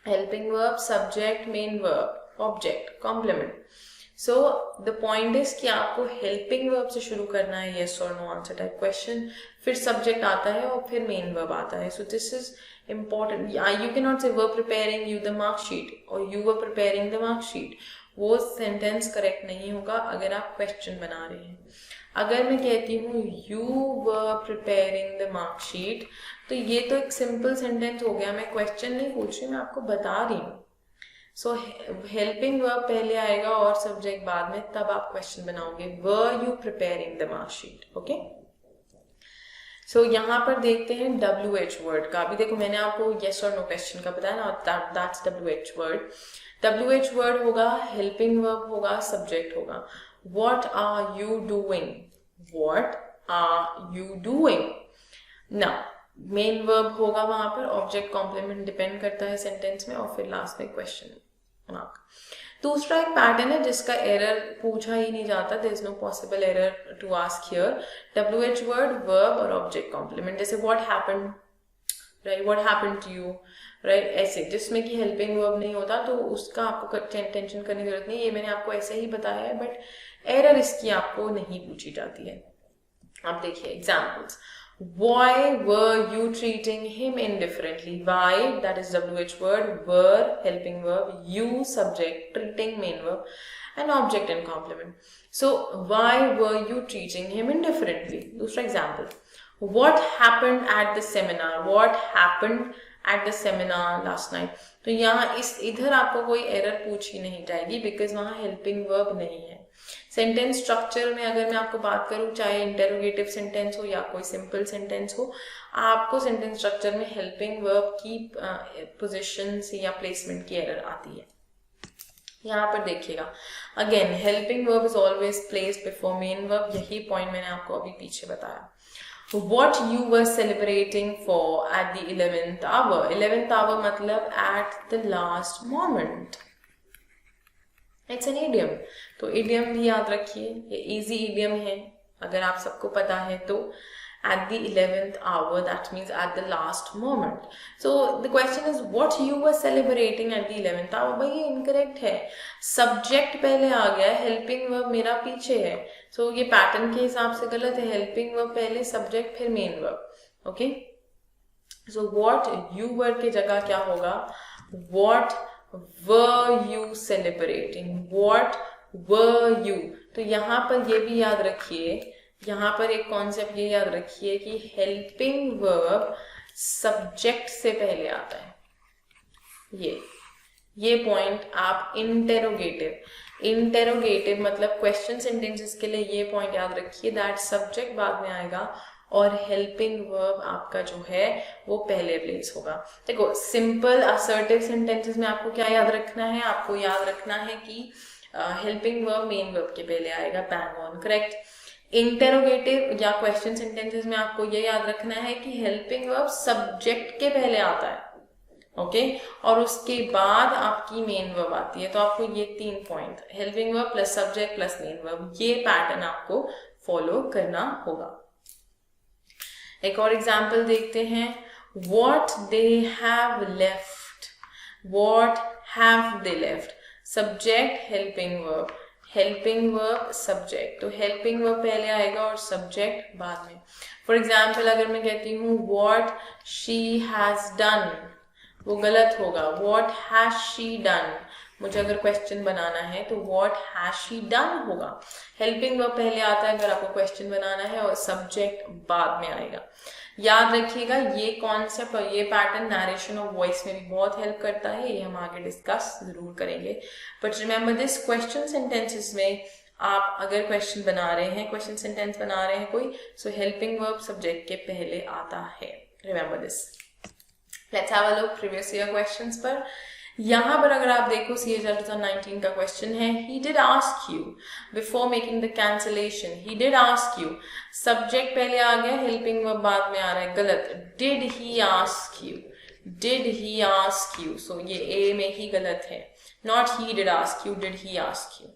Helping verb, subject, main verb, object, complement. So the point is कि आपको helping verb से शुरू करना है, yes or no answer type question, फिर subject आता है और फिर main verb आता है। So this is important. You cannot say were preparing you the mark sheet or you were preparing the mark sheet. वो सेंटेंस करेक्ट नहीं होगा अगर आप क्वेश्चन बना रहे हैं। अगर मैं कहती हूँ you were preparing the marksheet, तो ये तो एक सिंपल सेंटेंस हो गया, मैं क्वेश्चन नहीं पूछ रही, मैं आपको बता रही हूँ। सो हेल्पिंग वर्ब पहले आएगा और सब्जेक्ट बाद में, तब आप क्वेश्चन बनाओगे। Were you preparing the marksheet? Okay, so यहाँ पर देखते हैं WH वर्ड का। अभी देखो मैंने आपको येस और नो क्वेश्चन का बताया ना, that's WH word. WH word होगा, हेल्पिंग वर्ब होगा, सब्जेक्ट होगा। What are you doing? What are you doing? Now, main verb होगा वहां पर, ऑब्जेक्ट कॉम्प्लीमेंट डिपेंड करता है सेंटेंस में, और फिर लास्ट में क्वेश्चन मार्क। दूसरा एक पैटर्न है जिसका एरर पूछा ही नहीं जाता, there is no possible error to ask here. WH word, verb और ऑब्जेक्ट कॉम्प्लीमेंट, जैसे what happened, right, what happened to you, right, ऐसे जिसमें कि हेल्पिंग वर्ब नहीं होता, तो उसका आपको टेंशन करने की जरूरत नहीं, ये मैंने आपको ऐसे ही बताया है, बट एरर इसकी आपको नहीं पूछी जाती है। अब देखिए examples. Why were you treating him indifferently? Why, that is WH word, were helping verb, you subject, treating main verb, and object and complement. So why were you treating him indifferently? दूसरा example. What happened at the seminar? What happened at the seminar last night? तो यहाँ इधर आपको कोई error पूछी नहीं जाएगी, because वहाँ हेल्पिंग वर्ब नहीं है। सेंटेंस स्ट्रक्चर में अगर मैं आपको बात करूँ, चाहे इंटेरोगेटिव सेंटेंस हो या कोई सिंपल सेंटेंस हो, आपको सेंटेंस स्ट्रक्चर में हेल्पिंग वर्ब की पोजीशन से या प्लेसमेंट की एरर आती है। यहाँ पर देखिएगा, again helping verb is always placed before main verb, यही पॉइंट मैंने आपको अभी पीछे बताया. What you were celebrating for at the 11th hour. 11th hour मतलब at the last moment. It's an idiom. तो idiom भी याद रखिए, ये easy idiom है अगर आप सबको पता है तो. At the 11th hour, that means at the last moment. So the question is what you were celebrating at the 11th hour. भाई ये incorrect है, subject पहले आ गया, helping verb मेरा पीछे है. So ये पैटर्न के हिसाब से गलत है, helping verb पहले subject फिर main verb. Okay, so what you were के जगह क्या होगा, what were you celebrating, what were you. तो यहाँ पर ये भी याद रखिए, यहाँ पर एक कॉन्सेप्ट ये याद रखिए कि हेल्पिंग वर्ब सब्जेक्ट से पहले आता है. ये पॉइंट आप इंटेरोगेटिव मतलब क्वेश्चन सेंटेंसेस के लिए ये पॉइंट याद रखिए, दैट सब्जेक्ट बाद में आएगा और हेल्पिंग वर्ब आपका जो है वो पहले प्लेस होगा. देखो सिंपल असर्टिव सेंटेंसेस में आपको क्या याद रखना है, आपको याद रखना है कि हेल्पिंग वर्ब मेन वर्ब के पहले आएगा, बैंग ऑन करेक्ट. इंटेरोगेटिव या क्वेश्चन सेंटेंसेस में आपको ये याद रखना है कि हेल्पिंग वर्ब सब्जेक्ट के पहले आता है. ओके, और उसके बाद आपकी मेन वर्ब आती है. तो आपको ये 3 point, helping verb plus subject plus main verb, ये पैटर्न आपको फॉलो करना होगा. एक और एग्जाम्पल देखते हैं. What they have left. What have they left. Subject helping verb, helping verb subject. तो हेल्पिंग वर्ब पहले आएगा और सब्जेक्ट बाद में. फॉर एग्जाम्पल अगर मैं कहती हूँ what she has done, वो गलत होगा. what has she done. मुझे अगर क्वेश्चन बनाना है तो what has she done होगा. हेल्पिंग वर्ब पहले आता है अगर आपको क्वेश्चन बनाना है और सब्जेक्ट बाद में आएगा. याद रखिएगा ये कॉन्सेप्ट और ये पैटर्न नरेशन ऑफ वॉइस में भी बहुत हेल्प करता है, ये हम आगे डिस्कस जरूर करेंगे. But remember this, question sentences में आप अगर क्वेश्चन बना रहे हैं, क्वेश्चन सेंटेंस बना रहे हैं कोई, सो हेल्पिंग वर्ब सब्जेक्ट के पहले आता है. Remember this. Let's have a look previous year questions पर. यहाँ पर अगर आप देखो CHL 2019 का क्वेश्चन है, he did ask you before making the cancellation. he did ask you, subject पहले आ गया, हेल्पिंग वर्ब बाद में आ रहा है, गलत. did he ask you, did he ask you. so ये A में ही गलत है, not he did ask you, did he ask you.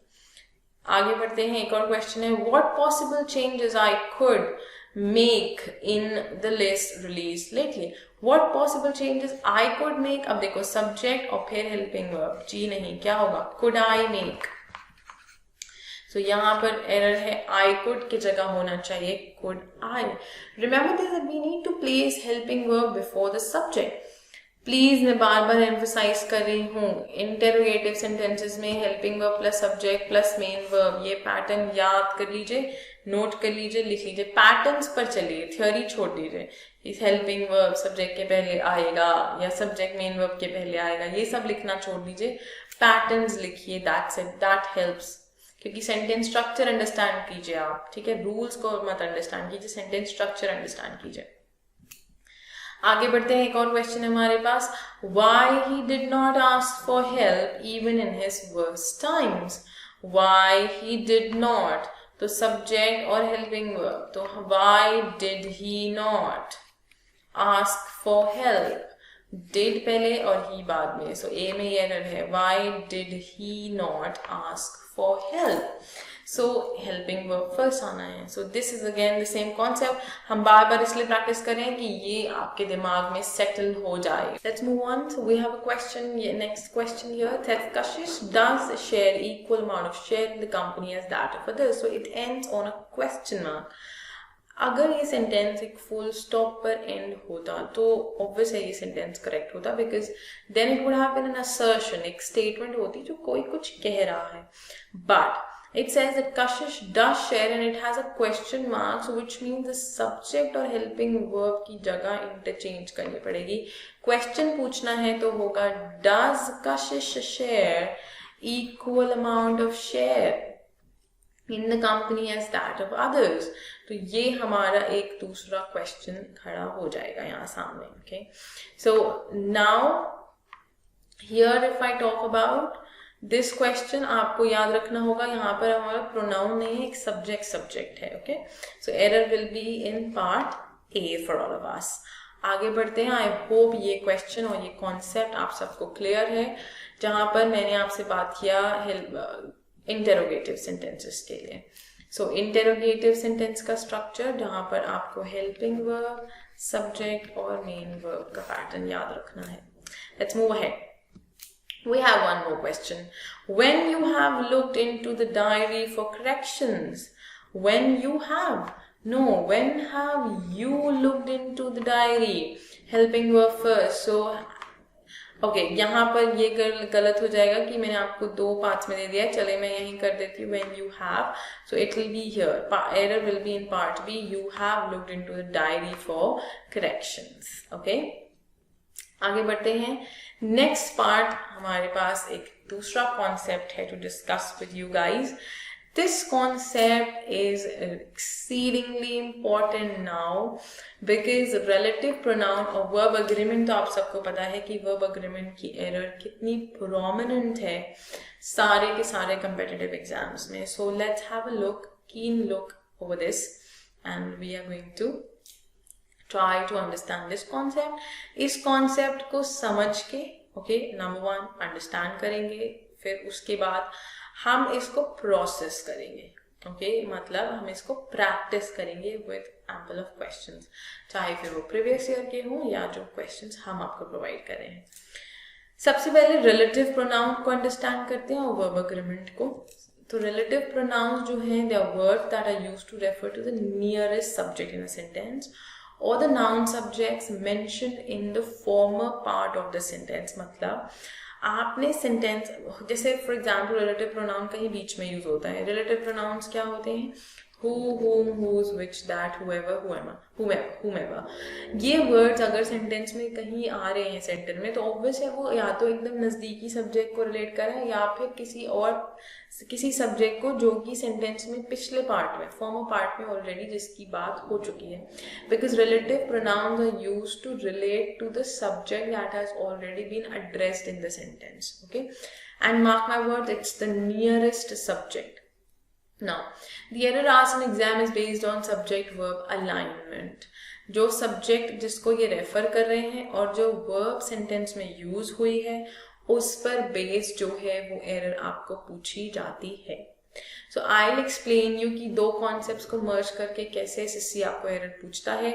आगे बढ़ते हैं. एक और क्वेश्चन है, what possible changes I could make in the list released lately. what possible changes I could make. अब देखो सब्जेक्ट और फिर हेल्पिंग वर्ब, जी नहीं, क्या होगा, could I make. so यहाँ पर एरर है, I could की जगह होना चाहिए could I. remember this, that we need to place helping verb before the subject. Please मैं बार बार एम्फसाइज कर रही हूँ, इंटेरोगेटिव सेंटेंसेस में helping verb plus subject plus main verb, ये पैटर्न याद कर लीजिए, नोट कर लीजिए, लिख लीजिए. पैटर्न्स पर चलिए, थ्योरी छोड़ दीजिए. इस हेल्पिंग वर्ब सब्जेक्ट के पहले आएगा या सब्जेक्ट मेन वर्ब के पहले आएगा, ये सब लिखना छोड़ दीजिए, पैटर्न्स लिखिए. That's it, that helps. क्योंकि सेंटेंस स्ट्रक्चर अंडरस्टैंड कीजिए आप, ठीक है, रूल्स को मत अंडरस्टैंड कीजिए, सेंटेंस स्ट्रक्चर अंडरस्टैंड कीजिए. आगे बढ़ते हैं. एक और क्वेश्चन है हमारे पास, why he did not ask for help even in his worst times. why he did not, तो सब्जेक्ट और हेल्पिंग वर्ब, तो why did he not ask for help. did पहले और he बाद में, so A में एरर है, why did he not ask for help. so helping verb first आना है. so this is again the same concept. हम बार बार इसलिए प्रैक्टिस करें कि ये आपके दिमाग में सेटल हो जाए. let's move on. so we have a question, next question here, that Kashish does share equal amount of share in the company as that of others. so it ends on a question mark. अगर ये sentence एक full stop पर and होता तो obvious है ये sentence correct होता, because then it would have been an assertion, एक स्टेटमेंट होती जो कोई कुछ कह रहा है. But it says that Kashish does share and it has a question mark, so which means the subject और helping verb की जगह interchange करनी पड़ेगी. question पूछना है तो होगा does Kashish share equal amount of share in the company as that of others. तो ये हमारा एक दूसरा question खड़ा हो जाएगा यहाँ सामने. okay, so now here if I talk about this question आपको याद रखना होगा, यहाँ पर हमारा प्रोनाउन नहीं है, एक सब्जेक्ट है. Okay, so error will be in part A for all of us. आगे बढ़ते हैं. आई होप ये क्वेश्चन और ये कॉन्सेप्ट आप सबको क्लियर है. जहां पर मैंने आपसे बात किया इंटेरोगेटिव सेंटेंसेस के लिए. सो इंटेरोगेटिव सेंटेंस का स्ट्रक्चर, जहां पर आपको हेल्पिंग वर्ब, सब्जेक्ट और मेन वर्ब का पैटर्न याद रखना है. Let's move ahead. We have one more question. When you have looked into the diary for corrections, when you have, no, when have you looked into the diary? Helping verb first. So, okay, यहाँ पर ये गलत हो जाएगा कि मैंने आपको 2 parts में दे दिया है. चले मैं यहीं कर देती हूँ. When you have, so it will be here. Error will be in part B. You have looked into the diary for corrections. Okay. आगे बढ़ते हैं. नेक्स्ट पार्ट हमारे पास एक दूसरा कॉन्सेप्ट है to discuss with you guys. This concept is exceedingly important now because relative pronoun और verb agreement, तो आप सबको पता है कि वर्ब अग्रीमेंट की एरर कितनी प्रोमिनेंट है सारे के सारे कम्पिटिटिव एग्जाम्स में. So let's have a look, keen look over this and we are going to try to understand this concept. इस concept को समझ के नंबर 1 अंडरस्टैंड करेंगे, फिर उसके बाद हम इसको प्रोसेस करेंगे. मतलब हम इसको प्रैक्टिस करेंगे विद एम्पल ऑफ क्वेश्चंस, चाहे फिर वो प्रीवियस ईयर के हों या जो क्वेश्चंस हम आपको प्रोवाइड कर रहे हैं. सबसे पहले रिलेटिव प्रोनाउन को अंडरस्टैंड करते हैं और वर्ब अग्रीमेंट को. तो रिलेटिव प्रोनाउंस जो हैं, they are words that are used to refer to the nearest subject in a sentence or the noun subjects mentioned in the former part of the sentence. मतलब आपने sentence, जैसे for example relative pronoun कहीं बीच में use होता है. Relative pronouns क्या होते हैं? who, whom, whose, which, that, whoever, whomever. ये वर्ड्स अगर सेंटेंस में कहीं आ रहे हैं सेंटर में, तो ऑब्वियस है वो या तो एकदम नजदीकी सब्जेक्ट को रिलेट कर रहा है या फिर किसी सब्जेक्ट को जो कि सेंटेंस में पिछले पार्ट में, फॉर्मर पार्ट में ऑलरेडी जिसकी बात हो चुकी है. Because relative pronouns are used to relate to the subject that has already been addressed in the sentence. Okay, and mark my word, it's the nearest subject. Now, the error asked in exam is based on subject-verb alignment. जो subject जिसको ये refer कर रहे हैं और जो verb sentence में use हुई है उस पर बेस्ड जो है वो एरर आपको पूछी जाती है. सो आई विल एक्सप्लेन यू कि 2 कॉन्सेप्ट्स को मर्ज करके कैसे एसएससी आपको एरर पूछता है,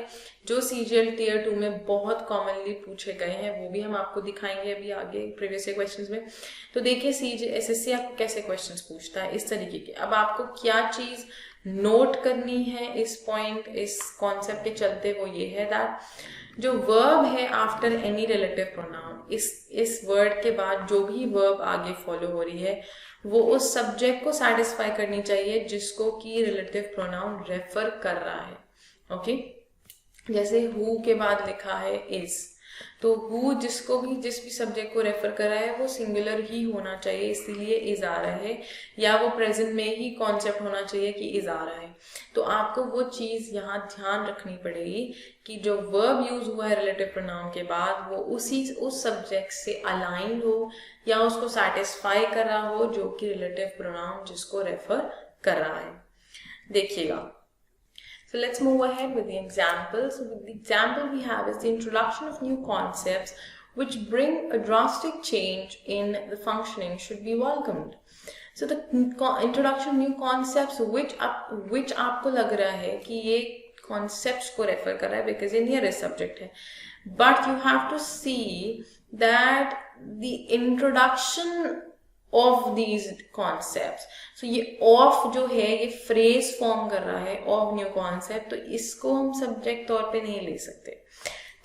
जो सीजीएल टियर 2 में बहुत कॉमनली पूछे गए हैं. वो भी हम आपको दिखाएंगे अभी आगे प्रीवियस ईयर क्वेश्चंस में. तो देखिए एसएससी आपको कैसे क्वेश्चंस पूछता है इस तरीके के. अब आपको क्या चीज नोट करनी है इस पॉइंट, इस कॉन्सेप्ट के चलते, वो ये है दैट जो वर्ब है आफ्टर एनी रिलेटिव प्रोनाउन, इस वर्ड के बाद जो भी वर्ब आगे फॉलो हो रही है वो उस सब्जेक्ट को सेटिस्फाई करनी चाहिए जिसको कि रिलेटिव प्रोनाउन रेफर कर रहा है. ओके, जैसे हु के बाद लिखा है इज, तो हु जिसको भी जिस भी सब्जेक्ट को रेफर कर रहा है वो सिंगुलर ही होना चाहिए, इसीलिए इज आ रहा है, या वो प्रेजेंट में ही कॉन्सेप्ट होना चाहिए कि इज आ रहा है. तो आपको वो चीज यहाँ ध्यान रखनी पड़ेगी कि जो वर्ब यूज हुआ है रिलेटिव प्रोनाउन के बाद वो उस सब्जेक्ट से अलाइन हो या उसको सेटिस्फाई कर रहा हो जो कि रिलेटिव प्रोनाउन जिसको रेफर कर रहा है. देखिएगा. So let's move ahead with the example. So the example we have is the introduction of new concepts which bring a drastic change in the functioning should be welcomed. So the introduction of new concepts which आपको लग रहा है कि ये concepts को refer कर रहा है because ये nearest subject है. But you have to see that the introduction of these concepts, so ये of जो है ये phrase form कर रहा है of new concept, तो इसको हम subject तौर पे नहीं ले सकते.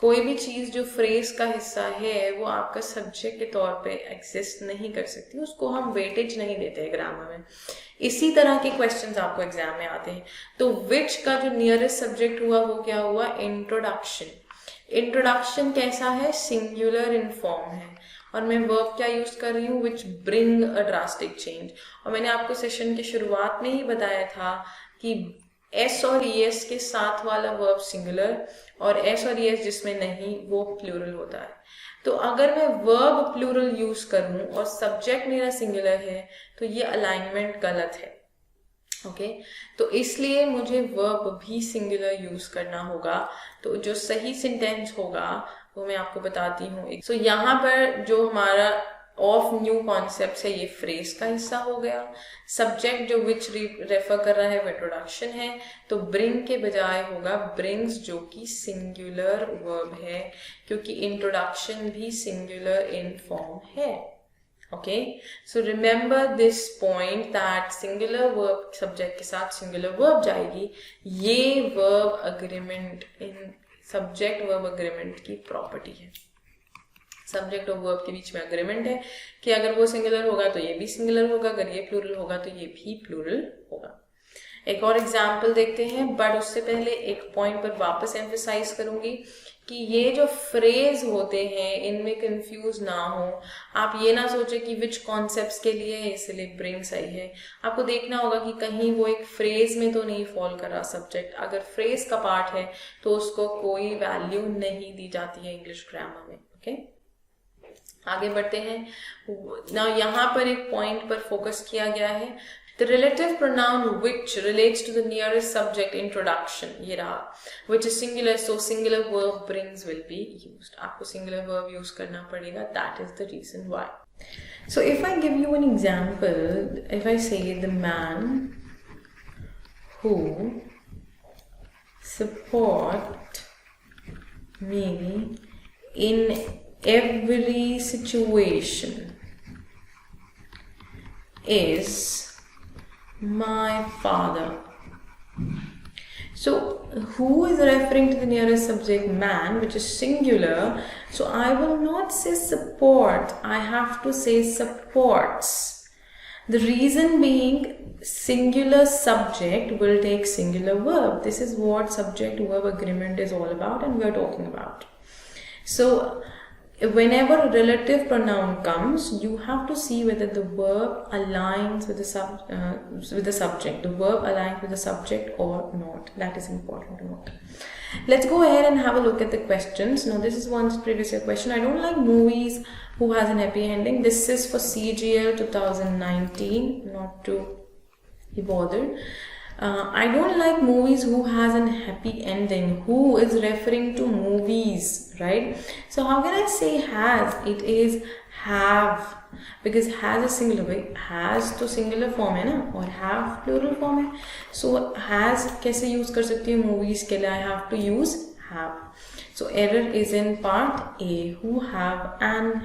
कोई भी चीज जो phrase का हिस्सा है वो आपका subject के तौर पे exist नहीं कर सकती, उसको हम weightage नहीं देते हैं ग्रामर में. इसी तरह के questions आपको एग्जाम में आते हैं. तो which का जो nearest subject हुआ वो क्या हुआ? introduction. introduction कैसा है? singular in form है और मैं वर्ब क्या यूज कर रही हूँ? विच ब्रिंग अ ड्रास्टिक चेंज. और मैंने आपको सेशन के शुरुआत में ही बताया था कि एस और ईएस के साथ वाला वर्ब सिंगुलर और एस और ईएस जिसमें नहीं वो प्लूरल होता है. तो अगर मैं वर्ब प्लूरल यूज करूं और सब्जेक्ट मेरा सिंगुलर है तो ये अलाइनमेंट गलत है। ओके तो इसलिए मुझे वर्ब भी सिंगुलर यूज करना होगा। तो जो सही सेंटेंस होगा वो मैं आपको बताती हूँ। सो यहाँ पर जो हमारा ऑफ न्यू कॉन्सेप्ट है ये फ्रेज का हिस्सा हो गया। सब्जेक्ट जो विच रेफर कर रहा है वो इंट्रोडक्शन है, तो ब्रिंग के बजाय होगा ब्रिंग्स, जो कि सिंगुलर वर्ब है क्योंकि इंट्रोडक्शन भी सिंगुलर इन फॉर्म है। Okay so remember this point that singular verb subject के साथ सिंगुलर वर्ब जाएगी। ये वर्ब अग्रीमेंट इन सब्जेक्ट वर्ब अग्रीमेंट की प्रॉपर्टी है। सब्जेक्ट और वर्ब के बीच में अग्रीमेंट है कि अगर वो सिंगुलर होगा तो ये भी सिंगुलर होगा, अगर ये प्लूरल होगा तो ये भी प्लूरल होगा। एक और एग्जाम्पल देखते हैं, बट उससे पहले एक पॉइंट पर वापस एम्फेसाइज करूंगी कि ये जो फ्रेज होते हैं इनमें कंफ्यूज ना हो। आप ये ना सोचे कि विच कॉन्सेप्ट्स के लिए है इसलिए ब्रिंग सही है। आपको देखना होगा कि कहीं वो एक फ्रेज में तो नहीं फॉल कर रहा सब्जेक्ट। अगर फ्रेज का पार्ट है तो उसको कोई वैल्यू नहीं दी जाती है इंग्लिश ग्रामर में। ओके आगे बढ़ते हैं ना। यहाँ पर एक पॉइंट पर फोकस किया गया है, the relative pronoun which relates to the nearest subject introduction, ये रहा, which is singular, so singular verb brings will be used। आपको singular verb use करना पड़ेगा, that is the reason why। So if I give you an example, if I say the man who support me in every situation is my father। So who is referring to the nearest subject man, which is singular, so I will not say support, I have to say supports। The reason being singular subject will take singular verb। This is what subject verb agreement is all about and we are talking about। So whenever a relative pronoun comes, you have to see whether the verb aligns with the subject. The verb aligns with the subject or not. That is important to note. Let's go ahead and have a look at the questions. Now, this is one previous year question. I don't like movies who has an happy ending. This is for CGL 2019. Not to be bothered. I don't like movies who has an happy ending. Who is referring to movies, right? So how can I say has? It is have, because has is singular way. Has तो singular form है ना, और have plural form है। So has कैसे use कर सकती हूँ movies के लिए? I have to use have। So error is in part A, who have an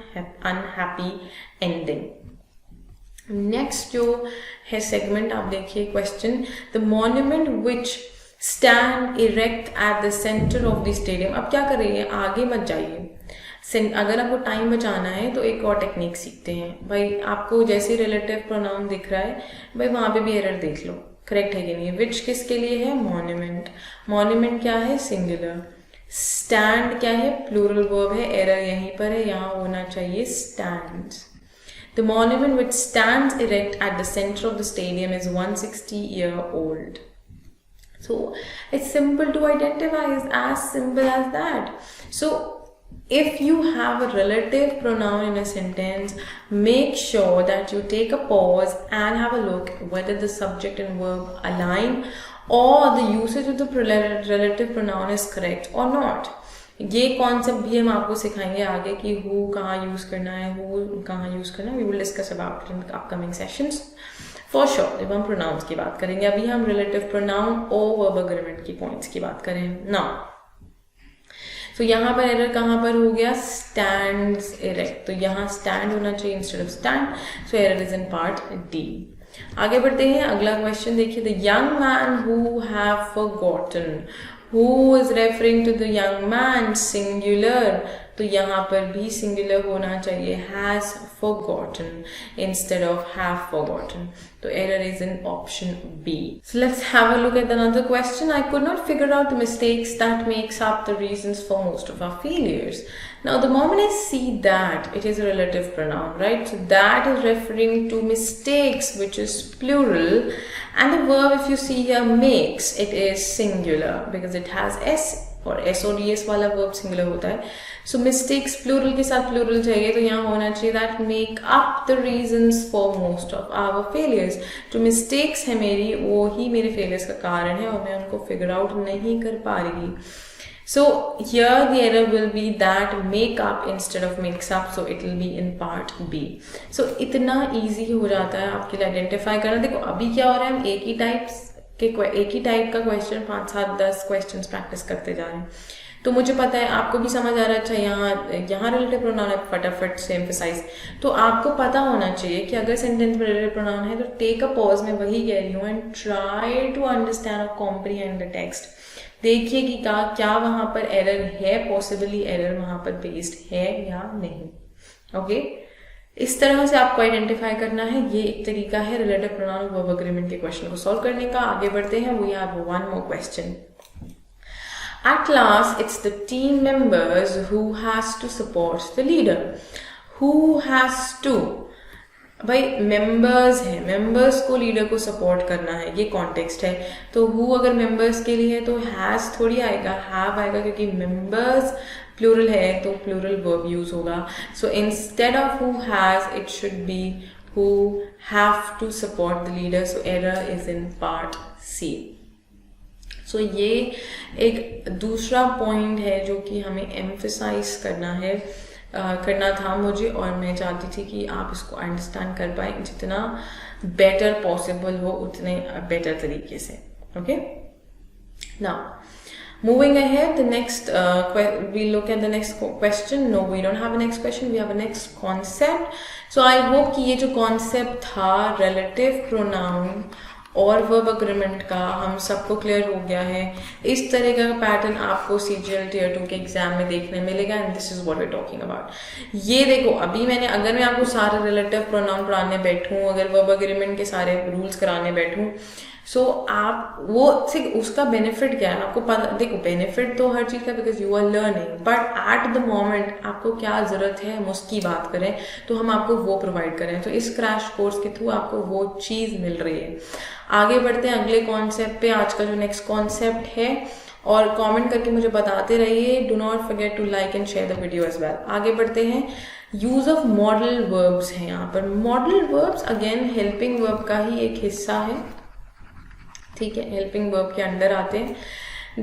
unhappy ending। Next जो है सेगमेंट आप देखिए question, the monument which stand erect at the centre of the stadium. अब क्या कर रही है, आगे मत जाइए। अगर आपको टाइम बचाना है तो एक और टेक्निक सीखते हैं भाई। आपको जैसे रिलेटिव प्रोनाउन दिख रहा है भाई वहां पे भी एरर देख लो करेक्ट है कि नहीं। विच किसके लिए है, मॉन्यूमेंट। मॉन्यूमेंट क्या है, सिंगुलर। स्टैंड क्या है, प्लूरल वर्ब है। एरर यहीं पर है, यहाँ होना चाहिए stands. The monument which stands erect at the center of the stadium is 160-year-old। So it's simple to identify, it's as simple as that। So if you have a relative pronoun in a sentence, make sure that you take a pause and have a look whether the subject and verb align or the usage of the relative pronoun is correct or not। ये concept भी हम आपको सिखाएंगे आगे कि who कहाँ use करना है, हु कहाँ यूज करना है। We will discuss about in upcoming sessions for sure जब हम प्रोनाउंस की बात करेंगे। अभी हम रिलेटिव प्रोनाउन और वर्ब अग्रीमेंट की पॉइंट्स की बात करें नाउ। तो यहाँ पर एरर कहाँ पर हो गया, स्टैंड्स इरेक्ट। तो यहाँ स्टैंड होना चाहिए instead of stand. So error is in part D. आगे बढ़ते हैं, अगला क्वेश्चन देखिए, the young man who have forgotten. Who is referring to the young man, singular। तो यहाँ पर भी सिंगुलर होना चाहिए, has forgotten instead of have forgotten। तो error is in option B। So let's have a look at another question। I could not figure out the mistakes that makes up the reasons for most of our failures। Now the moment I see that, it is a relative pronoun, right? So that is referring to mistakes, which is plural, and the verb if you see here makes, it is singular because it has S और SODS वाला verb singular होता है. सो mistakes plural के साथ plural चाहिए, तो यहाँ होना चाहिए that make up the reasons for most of our failures. जो मिस्टेक्स है मेरी वो ही मेरे फेलियर्स का कारण है और मैं उनको फिगर आउट नहीं कर पा रही. So here the error will be that make up instead of makes up, so it will be in part B. So इतना easy हो जाता है आपके लिए आइडेंटिफाई करना. देखो अभी क्या हो रहा है, हम एक ही टाइप का क्वेश्चन 5, 7, 10 क्वेश्चंस प्रैक्टिस करते जा रहे हैं. तो मुझे पता है आपको भी समझ आ रहा है. अच्छा यहाँ रिलेटिव प्रोनाउन है, फटाफट से एम्फेसाइज. तो आपको पता होना चाहिए कि अगर सेंटेंस में रिलेटिव प्रोनाउन है तो टेक अ पॉज, मैं वही कह रही हूँ, एंड ट्राई टू अंडरस्टैंड और कॉम्प्रीहेंड द टेक्स्ट. देखिए कि क्या वहां पर एरर है, पॉसिबली एरर वहां पर बेस्ड है या नहीं. ओके, इस तरह से आपको आइडेंटिफाई करना है. ये एक तरीका है रिलेटिव प्रोनाउन वर्ब एग्रीमेंट के क्वेश्चन को सॉल्व करने का. आगे बढ़ते हैं. We have one more question. At class, it's the team members who has to support the leader. Who has to? भाई मेंबर्स है, मेंबर्स को लीडर को सपोर्ट करना है, ये कॉन्टेक्स्ट है. तो हु अगर मेंबर्स के लिए है तो हैज थोड़ी आएगा, हैव आएगा, क्योंकि मेंबर्स प्लूरल है तो प्लूरल वर्ब यूज होगा. So instead of who has it should be who have to support the leader. So error is in part C. So ये एक दूसरा पॉइंट है जो कि हमें एम्फेसाइज करना था मुझे, और मैं चाहती थी कि आप इसको अंडरस्टैंड कर पाए जितना बेटर पॉसिबल हो, उतने बेटर तरीके से. Okay, now moving ahead, the next we look at the next question. No, we don't have a next question, we have a next concept. So I hope कि ये जो कॉन्सेप्ट था relative pronoun और verb agreement का हम सबको clear हो गया है. इस तरह का पैटर्न आपको CGL Tier 2 के एग्जाम में देखने मिलेगा, and this is what we are talking about. ये देखो, अभी अगर मैं आपको सारे रिलेटिव प्रोनाउन पढ़ाने बैठूं, अगर वर्ब एग्रीमेंट के सारे रूल्स कराने बैठूं, सो आप वो सिर्फ उसका बेनिफिट क्या है आपको पता. देखो बेनिफिट तो हर चीज़ का, because you are learning, but at the moment आपको क्या ज़रूरत है हम उसकी बात करें तो हम आपको वो प्रोवाइड करें. तो इस क्रैश कोर्स के थ्रू आपको वो चीज़ मिल रही है. आगे बढ़ते हैं अगले कॉन्सेप्ट पे. आज का जो नेक्स्ट कॉन्सेप्ट है, और कमेंट करके मुझे बताते रहिए. Do not forget to like and share the video as well. आगे बढ़ते हैं. यूज ऑफ मॉडल वर्ब्स है यहाँ पर. Modal verbs again helping verb का ही एक हिस्सा है, ठीक है, हेल्पिंग वर्ब के अंडर आते हैं.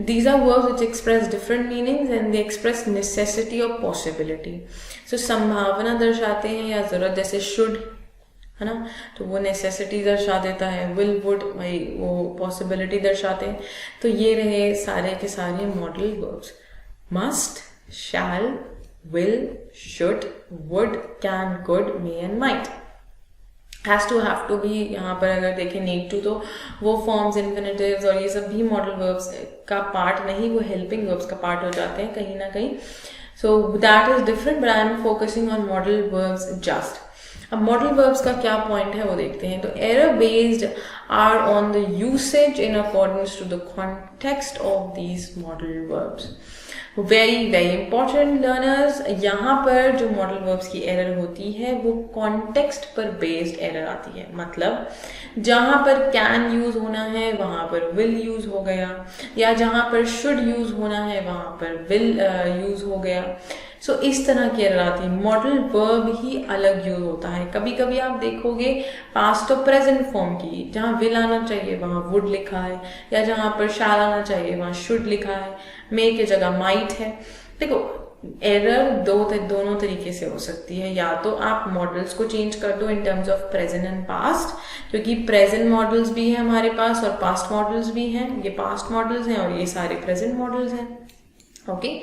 These are verbs which express different meanings and they express necessity or possibility. So संभावना दर्शाते हैं या जरूरत, जैसे should है ना, तो वो नेसेसिटी दर्शा देता है. विल, वुड, भाई वो पॉसिबिलिटी दर्शाते हैं. तो ये रहे सारे के सारे model verbs. Must, shall, will, should, would, can, could, may and might. Has to, have to भी यहाँ पर अगर देखें नीड टू, तो वो फॉर्म्स, इन्फिनिटिव्स और ये सब भी मॉडल वर्ब्स का पार्ट नहीं, वो हेल्पिंग वर्ब्स का पार्ट हो जाते हैं कहीं ना कहीं. So that is different, but I am focusing on model verbs just. अब मॉडल वर्ब्स का क्या पॉइंट है वो देखते हैं. तो error based are on the usage in accordings to the context of these model verbs. Very very important learners, यहाँ पर जो मॉडल वर्ब्स की एरर होती है वो कॉन्टेक्स्ट पर बेस्ड एरर आती है. मतलब जहाँ पर कैन यूज होना है वहाँ पर विल यूज हो गया, या जहाँ पर शुड यूज होना है वहाँ पर विल यूज हो गया. सो इस तरह की एरर आती है. मॉडल वर्ब ही अलग यूज होता है. कभी कभी आप देखोगे पास्ट और प्रेजेंट फॉर्म की, जहाँ विल आना चाहिए वहाँ वुड लिखा है, या जहाँ पर शैल आना चाहिए वहाँ शुड लिखा है, मे की जगह माइट है. देखो एरर दोनों तरीके से हो सकती है. या तो आप मॉडल्स को चेंज कर दो in terms of present and past, क्योंकि प्रेजेंट मॉडल्स भी है हमारे पास और पास्ट मॉडल्स भी हैं. ये पास्ट मॉडल्स हैं और ये सारे प्रेजेंट मॉडल्स हैं. ओके,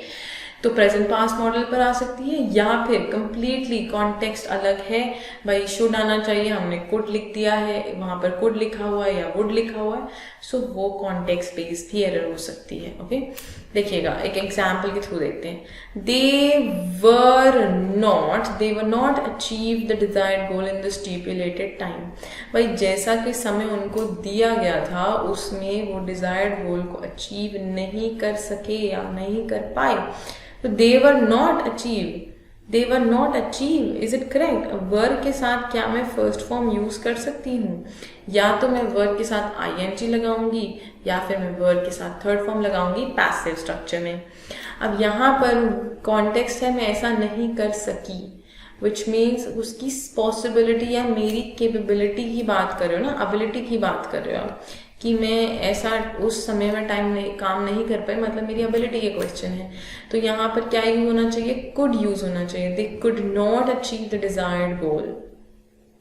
तो प्रेजेंट पास्ट मॉडल पर आ सकती है, या फिर कंप्लीटली कॉन्टेक्स्ट अलग है. भाई शुड आना चाहिए, हमने कुड लिख दिया है, वहां पर कुड लिखा हुआ है या वुड लिखा हुआ है. सो वो कॉन्टेक्स्ट बेस्ड भी एरर हो सकती है. ओके, देखिएगा एक एग्जाम्पल के थ्रू देखते हैं. They were not achieve the desired goal in the stipulated time. भाई जैसा कि समय उनको दिया गया था उसमें वो डिजायर्ड गोल को अचीव नहीं कर सके या नहीं कर पाए. तो they were not achieve, is it correct? Verb के साथ क्या मैं फर्स्ट फॉर्म यूज कर सकती हूँ? या तो मैं वर्ब के साथ ing लगाऊंगी या फिर मैं वर्ब के साथ थर्ड फॉर्म लगाऊंगी पैसिव स्ट्रक्चर में। अब यहाँ पर कॉन्टेक्स्ट है मैं ऐसा नहीं कर सकी, विच मीन्स उसकी पॉसिबिलिटी या मेरी कैपेबिलिटी की बात कर रहे हो ना, एबिलिटी की बात कर रहे हो कि मैं ऐसा उस समय में काम नहीं कर पाई, मतलब मेरी एबिलिटी के क्वेश्चन है। तो यहाँ पर क्या यूज होना चाहिए, कुड यूज होना चाहिए। दे could not achieve the desired goal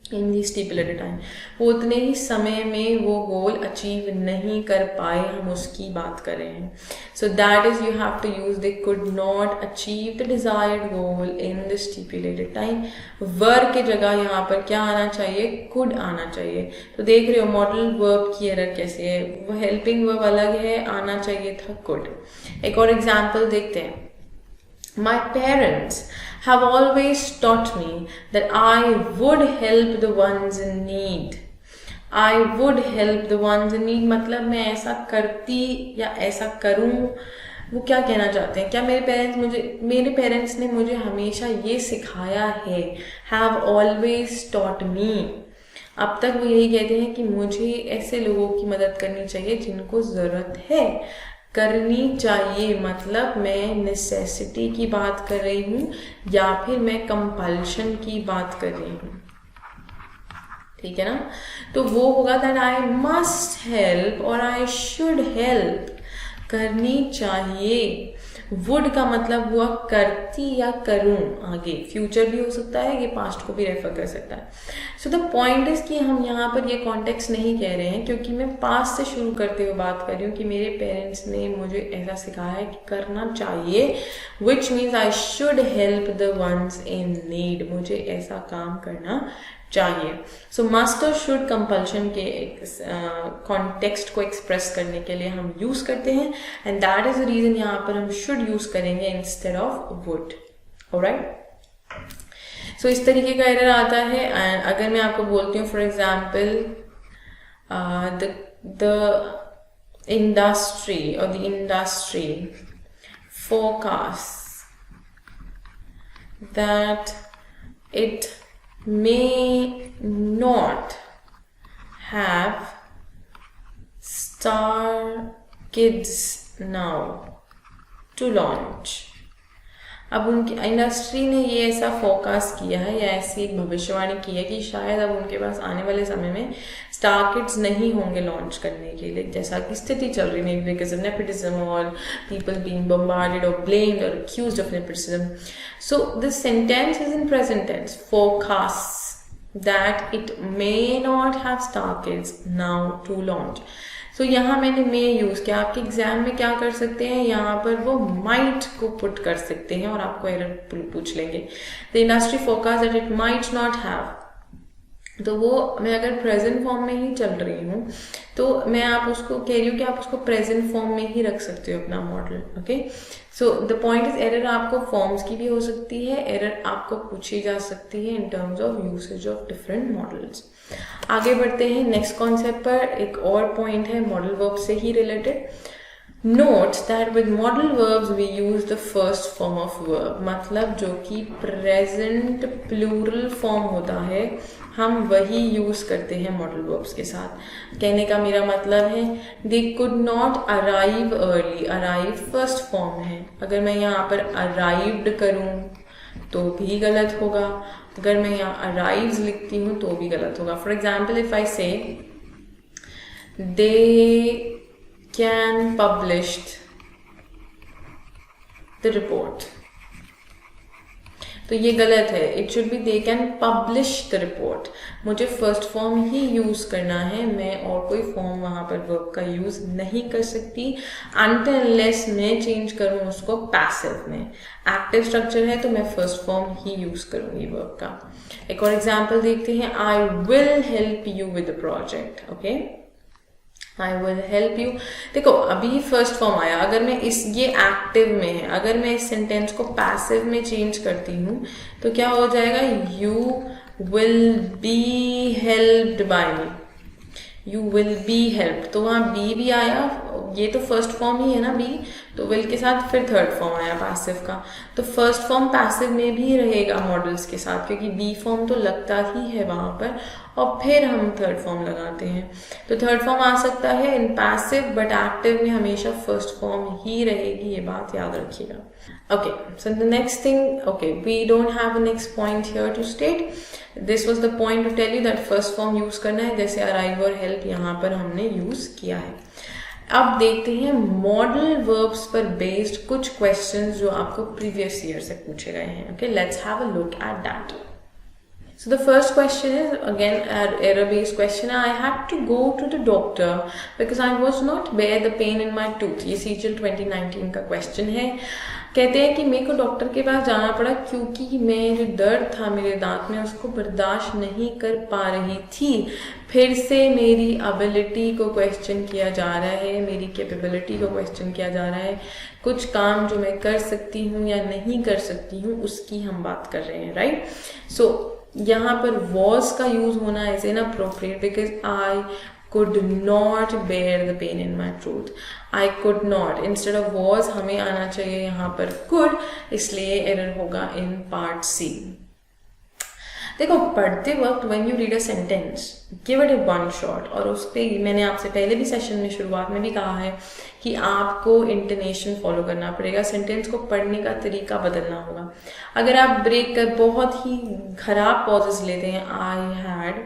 in the stipulated time, वो उतने ही समय में वो गोल अचीव नहीं कर पाए, हम उसकी बात कर रहे हैं। So that is you have to use they could not achieve the desired goal in the stipulated time. Verb के जगह यहाँ पर क्या आना चाहिए, कुड आना चाहिए। तो देख रहे हो मॉडल वर्ब की एरर कैसे है, वो हेल्पिंग वर्ब अलग है, आना चाहिए था कुड। एक और एग्जाम्पल देखते हैं। My parents have always taught me that I would help the ones in need. I would help the ones in need मतलब मैं ऐसा करती या ऐसा करूँ, वो क्या कहना चाहते हैं? क्या मेरे पेरेंट्स ने मुझे हमेशा ये सिखाया है, have always taught me। अब तक वो यही कहते हैं कि मुझे ऐसे लोगों की मदद करनी चाहिए जिनको ज़रूरत है, करनी चाहिए मतलब मैं नेसेसिटी की बात कर रही हूँ या फिर मैं कंपल्शन की बात कर रही हूँ, ठीक है ना। तो वो होगा दैट आई मस्ट हेल्प और आई शुड हेल्प, करनी चाहिए। वुड का मतलब हुआ करती या करूं, आगे फ्यूचर भी हो सकता है, ये पास्ट को भी रेफर कर सकता है। सो द पॉइंट इज कि हम यहाँ पर ये कॉन्टेक्स्ट नहीं कह रहे हैं, क्योंकि मैं पास्ट से शुरू करते हुए बात कर रही हूँ कि मेरे पेरेंट्स ने मुझे ऐसा सिखाया है कि करना चाहिए, which means I should help the ones in need, मुझे ऐसा काम करना चाहिए। सो मस्ट और शुड कंपल्शन के कॉन्टेक्स्ट को एक्सप्रेस करने के लिए हम यूज करते हैं, and that is the reason यहाँ पर हम शुड यूज करेंगे instead of would. Alright, so इस तरीके का एरर आता है। एंड अगर मैं आपको बोलती हूँ फॉर एग्जाम्पल द इंडस्ट्री और the industry forecast that it may not have star kids now to launch। अब उनकी इंडस्ट्री ने ये ऐसा फोरकास्ट किया है या ऐसी एक भविष्यवाणी की है कि शायद अब उनके पास आने वाले समय में स्टार किड्स नहीं होंगे लॉन्च करने के लिए, जैसा कि स्थिति चल रही है बिकॉज ऑफ नेपोटिज्म और पीपल बीइंग बम्बार्डेड और ब्लेम्ड और accused of nepotism. So this sentence is in present tense, forecast that it may not have star kids now to launch. So यहाँ मैंने मे यूज किया, आपके एग्जाम में क्या कर सकते हैं, यहाँ पर वो माइट को पुट कर सकते हैं और आपको एरर पूछ लेंगे। The industry forecast that it might not have, तो वो मैं अगर प्रेजेंट फॉर्म में ही चल रही हूँ तो मैं आप उसको कह रही हूँ कि आप उसको प्रेजेंट फॉर्म में ही रख सकते हो अपना model. Okay, so the point is error आपको फॉर्म्स की भी हो सकती है, एरर आपको पूछी जा सकती है in terms of usage of different models. आगे बढ़ते हैं नेक्स्ट कॉन्सेप्ट पर। एक और पॉइंट है मॉडल वर्ब से ही related. Note that with modal verbs we use the first form of verb, मतलब जो कि प्रेजेंट प्लूरल फॉर्म होता है हम वही यूज करते हैं मॉडल वर्ब्स के साथ। कहने का मेरा मतलब है they could not arrive early, arrive first form है, अगर मैं यहाँ पर arrived करूँ तो भी गलत होगा, अगर मैं यहाँ arrives लिखती हूँ तो भी गलत होगा। फॉर एग्जाम्पल इफ आई से they can published the report, तो ये गलत है, it should B they can publish the report. मुझे फर्स्ट फॉर्म ही यूज करना है, मैं और कोई फॉर्म वहां पर वर्ब का यूज नहीं कर सकती अनटिल अनलेस मैं चेंज करूँ उसको पैसिव में। एक्टिव स्ट्रक्चर है तो मैं फर्स्ट फॉर्म ही यूज करूंगी वर्ब का। एक और एग्जाम्पल देखते हैं, I will help you with the project. Okay, I will help you, देखो अभी फर्स्ट फॉर्म आया, अगर मैं ये एक्टिव में है, अगर मैं इस सेंटेंस को पैसिव में चेंज करती हूँ तो क्या हो जाएगा, you will be helped bye me, you will be helped, तो वहाँ बी भी आया, ये तो फर्स्ट फॉर्म ही है ना बी, तो विल के साथ फिर थर्ड फॉर्म आया पैसिव का, तो फर्स्ट फॉर्म पैसिव में भी रहेगा मॉडल्स के साथ, क्योंकि बी फॉर्म तो लगता ही है वहाँ पर, और फिर हम थर्ड फॉर्म लगाते हैं। तो थर्ड फॉर्म आ सकता है इन पैसिव, बट एक्टिव में हमेशा फर्स्ट फॉर्म ही रहेगी, ये बात याद रखिएगा। Okay, so the next thing, okay, we don't have a next point here to state, this was the point to tell you that first form use करना है, जैसे अराइव और हेल्प यहाँ पर हमने यूज किया है। अब देखते हैं मॉडल वर्ब्स पर बेस्ड कुछ क्वेश्चंस जो आपको प्रीवियस ईयर से पूछे गए हैं। Okay, let's have a look at that. So the first question is again an error-based question. I had to go to the doctor because I was not bear the pain in my tooth. ये CGL 2019 का question है। कहते हैं कि मेरे को doctor के पास जाना पड़ा क्योंकि मैं जो दर्द था मेरे दांत में उसको बर्दाश्त नहीं कर पा रही थी। फिर से मेरी एबिलिटी को क्वेश्चन किया जा रहा है, मेरी कैपेबिलिटी को क्वेश्चन किया जा रहा है, कुछ काम जो मैं कर सकती हूँ या नहीं कर सकती हूँ उसकी हम बात कर रहे हैं, राइट। सो यहाँ पर was का यूज होना is inappropriate because I could not bear the pain in my tooth. I could not, instead of was हमें आना चाहिए यहाँ पर could, इसलिए एरर होगा in part C। देखो, पढ़ते वक्त when you read a sentence, give it a one shot, और उस पर मैंने आपसे पहले भी सेशन में शुरुआत में भी कहा है कि आपको इंटोनेशन फॉलो करना पड़ेगा, सेंटेंस को पढ़ने का तरीका बदलना होगा। अगर आप ब्रेक कर बहुत ही खराब पॉजेस लेते हैं, I had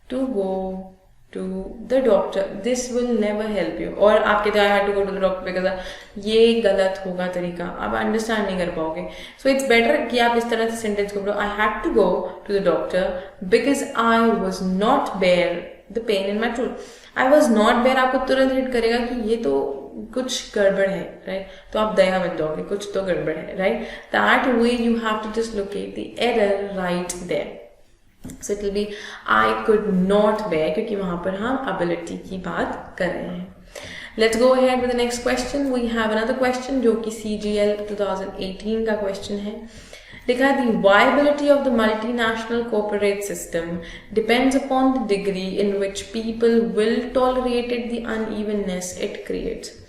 to go to the doctor, this will never help you, और आप कहते हैं I had to go to the doctor because, ये गलत होगा तरीका, आप अंडरस्टैंड नहीं कर पाओगे। सो इट्स बेटर कि आप इस तरह से सेंटेंस को पढ़ो, I had to go to the doctor because I was not bear the pain in my tooth. I was not bear आपको तुरंत हिट करेगा कि ये तो कुछ गड़बड़ है, राइट, तो आप दया बन जाओगे, कुछ तो गड़बड़ है, right. That way you have to just locate the error right there. So it will be I could not bear, क्योंकि वहां पर हम एबिलिटी की बात कर रहे हैं। Let's go ahead with the next question. We have another question जो कि CGL 2018 का क्वेश्चन है। लिखा है the viability of the multinational corporate system depends upon the degree in which people will tolerated the unevenness it creates.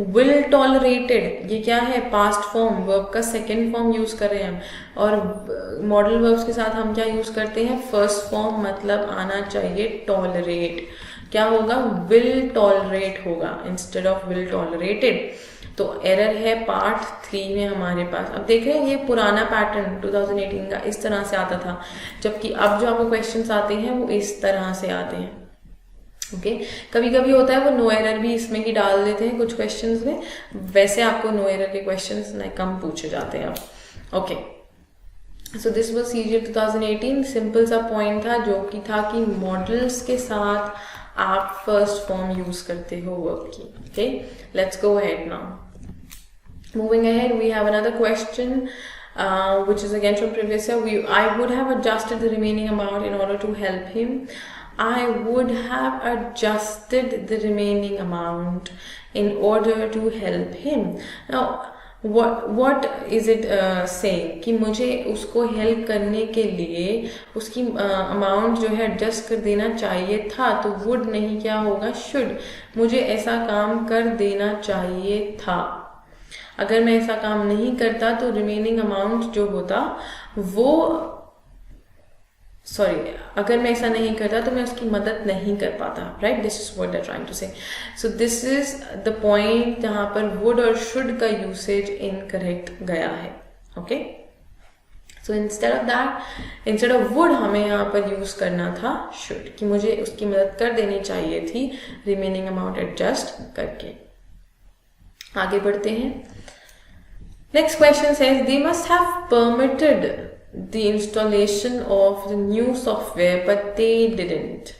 Will tolerated, ये क्या है, past form, verb का सेकेंड फॉर्म यूज कर रहे हैं हम, और मॉडल वर्ब्स के साथ हम क्या यूज करते हैं, फर्स्ट फॉर्म, मतलब आना चाहिए टॉलरेट। क्या होगा, विल टॉलरेट होगा इंस्टेड ऑफ विल टॉलरेटेड। तो एरर है पार्ट 3 में हमारे पास। अब देख रहे हैं ये पुराना पैटर्न 2018 का इस तरह से आता था, जबकि अब जो आपको क्वेश्चंस आते हैं वो इस तरह से आते हैं। ओके, कभी कभी होता है वो नो एरर भी इसमें ही डाल देते हैं कुछ क्वेश्चंस में, वैसे आपको नो एरर के क्वेश्चंस कम पूछे जाते हैं अब। Okay, so this was CGL 2018। Simple सा पॉइंट था जो कि था कि मॉडल्स के साथ आप फर्स्ट फॉर्म यूज करते हो वर्ब की। Okay, let's go ahead now. Moving ahead, we have another question which is again from previous year. I would have adjusted the remaining amount in order to help him. I would have adjusted the remaining amount in order to help him. Now, what is it saying? कि मुझे उसको help करने के लिए उसकी amount जो है adjust कर देना चाहिए था, तो would नहीं, क्या होगा, should। मुझे ऐसा काम कर देना चाहिए था। अगर मैं ऐसा काम नहीं करता तो रिमेनिंग अमाउंट जो होता वो, सॉरी, अगर मैं ऐसा नहीं करता तो मैं उसकी मदद नहीं कर पाता, right. This is what they are trying to say. So this is the point जहां पर वुड और शुड का यूसेज इनकरेक्ट गया है। Okay, so instead of that, instead of would हमें यहाँ पर यूज करना था शुड, कि मुझे उसकी मदद कर देनी चाहिए थी रिमेनिंग अमाउंट एडजस्ट करके। आगे बढ़ते हैं। Next question says they must have permitted the installation of the new software but they didn't.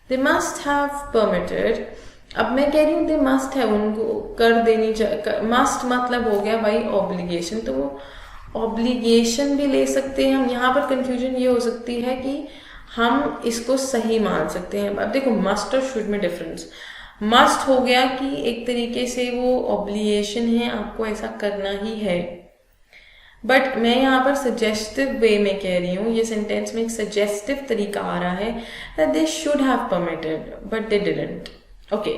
They must have permitted, अब मैं कह रही हूँ they must have, उनको कर देनी चाहिए। must मतलब हो गया भाई ऑब्लिगेशन, तो वो ऑब्लिगेशन भी ले सकते हैं हम। यहाँ पर कंफ्यूजन ये हो सकती है कि हम इसको सही मान सकते हैं। अब देखो मस्ट और शुड में डिफरेंस, मस्ट हो गया कि एक तरीके से वो ऑब्लिगेशन है, आपको ऐसा करना ही है, बट मैं यहाँ पर सजेस्टिव वे में कह रही हूँ, ये सेंटेंस में एक सजेस्टिव तरीका आ रहा है that they should have permitted but they didn't. Okay,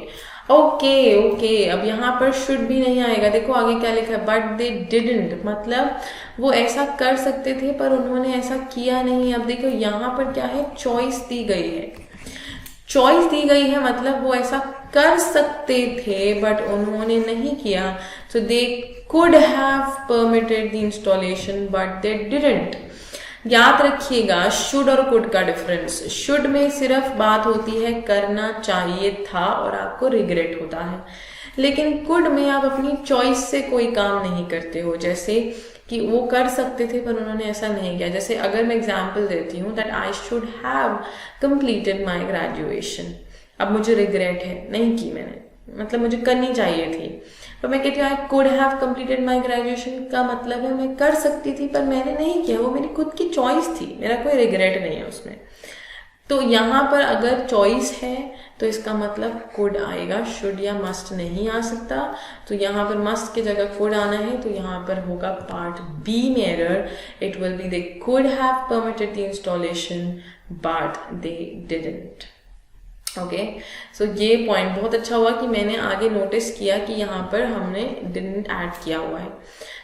okay, अब यहाँ पर शुड भी नहीं आएगा। देखो आगे क्या लिखा है, बट दे डिडंट, मतलब वो ऐसा कर सकते थे पर उन्होंने ऐसा किया नहीं। अब देखो यहाँ पर क्या है, चॉइस दी गई है, चॉइस दी गई है मतलब वो ऐसा कर सकते थे बट उन्होंने नहीं किया। So they could have permitted the installation but they didn't. याद रखिएगा शुड और कुड का डिफरेंस। शुड में सिर्फ बात होती है करना चाहिए था और आपको रिग्रेट होता है, लेकिन कुड में आप अपनी चॉइस से कोई काम नहीं करते हो। जैसे कि वो कर सकते थे पर उन्होंने ऐसा नहीं किया। जैसे अगर मैं एग्जांपल देती हूँ that I should have completed my graduation, अब मुझे रिग्रेट है नहीं की मैंने, मतलब मुझे करनी चाहिए थी। तो मैं कहती हूँ I could have completed my graduation का मतलब है मैं कर सकती थी पर मैंने नहीं किया, वो मेरी खुद की चॉइस थी, मेरा कोई रिग्रेट नहीं है उसमें। तो यहाँ पर अगर चॉइस है तो इसका मतलब कुड आएगा, शुड या मस्ट नहीं आ सकता। तो यहाँ पर मस्ट की जगह कुड आना है, तो यहाँ पर होगा पार्ट बी में error. It will be they could have permitted the installation but they didn't. Okay, so ये पॉइंट बहुत अच्छा हुआ कि मैंने आगे नोटिस किया कि यहाँ पर हमने डिडंट ऐड किया हुआ है।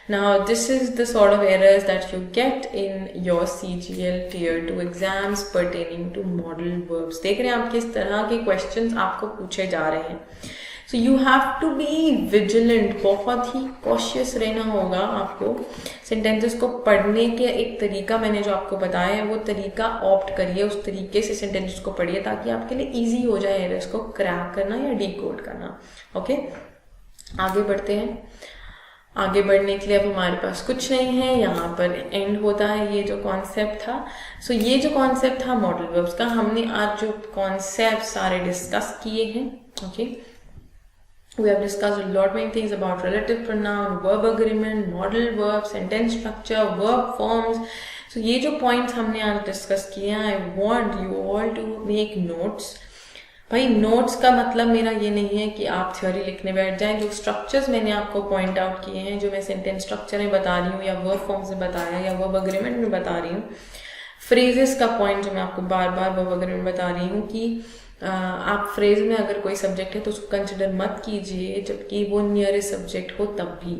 Now this is the sort of errors that you get in your CGL Tier 2 exams pertaining to modal verbs। देख रहे हैं आप किस तरह के questions आपको पूछे जा रहे हैं। So you have to be vigilant, बहुत ही cautious रहना होगा आपको। sentences को पढ़ने के एक तरीका मैंने जो आपको बताया है वो तरीका ऑप्ट करिए, उस तरीके से sentences को पढ़िए ताकि आपके लिए easy हो जाए errors को क्रैक करना या डिकोड करना। ओके, आगे बढ़ते हैं। आगे बढ़ने के लिए अब हमारे पास कुछ नहीं है, यहाँ पर एंड होता है ये जो कॉन्सेप्ट था। सो ये जो कॉन्सेप्ट था मॉडल वर्ब्स का, हमने आज जो कॉन्सेप्ट सारे डिस्कस किए हैं। Okay, we have discussed a lot many things about relative pronoun, verb agreement, modal verb, sentence structure, verb forms। so ये जो points हमने आज डिस्कस किए हैं, I want you all to make notes। भाई नोट्स का मतलब मेरा ये नहीं है कि आप थ्योरी लिखने बैठ जाएं। जो स्ट्रक्चर्स मैंने आपको पॉइंट आउट किए हैं, जो मैं सेंटेंस स्ट्रक्चर में बता रही हूँ या वर्ब फॉर्म्स में बताया या वर्ब अग्रीमेंट में बता रही हूँ, फ्रेजेस का पॉइंट जो मैं आपको बार बार वर्ब अग्रीमेंट बता रही हूँ कि आप फ्रेज में अगर कोई सब्जेक्ट है तो उसको कंसिडर मत कीजिए जबकि वो नियरेस्ट सब्जेक्ट हो तब भी।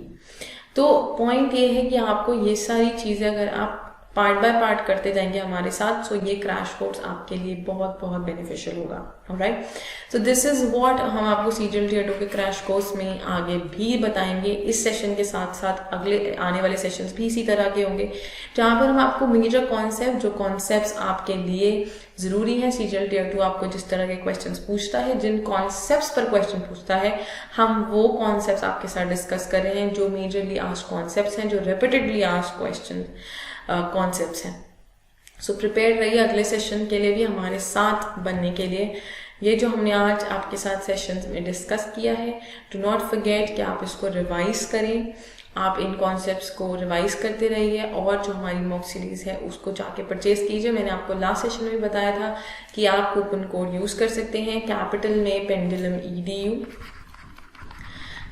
तो पॉइंट ये है कि आपको ये सारी चीज़ें अगर आप पार्ट बाय पार्ट करते जाएंगे हमारे साथ, सो ये क्रैश कोर्स आपके लिए बहुत बहुत बेनिफिशियल होगा। Alright, so this is what हम आपको CGL Tier 2 के क्रैश कोर्स में आगे भी बताएंगे। इस सेशन के साथ साथ अगले आने वाले सेशंस भी इसी तरह के होंगे जहाँ पर हम आपको मेजर कॉन्सेप्ट, जो कॉन्सेप्ट्स आपके लिए ज़रूरी हैं, CGL Tier 2 आपको जिस तरह के क्वेश्चंस पूछता है, जिन कॉन्सेप्ट्स पर क्वेश्चन पूछता है, हम वो कॉन्सेप्ट्स आपके साथ डिस्कस कर रहे हैं जो मेजरली आस्क्ड कॉन्सेप्ट्स हैं, जो रिपीटेडली आस्क्ड क्वेश्चन कॉन्सेप्ट्स हैं। सो प्रिपेयर रहिए अगले सेशन के लिए भी हमारे साथ बनने के लिए। ये जो हमने आज आपके साथ सेशंस में डिस्कस किया है, डू नॉट फॉरगेट कि आप इसको रिवाइज करें, आप इन कॉन्सेप्ट्स को रिवाइज करते रहिए और जो हमारी मॉक सीरीज़ है उसको जाके परचेज कीजिए। मैंने आपको लास्ट सेशन में बताया था कि आप कूपन कोड यूज़ कर सकते हैं कैपिटल में pendulum EDU,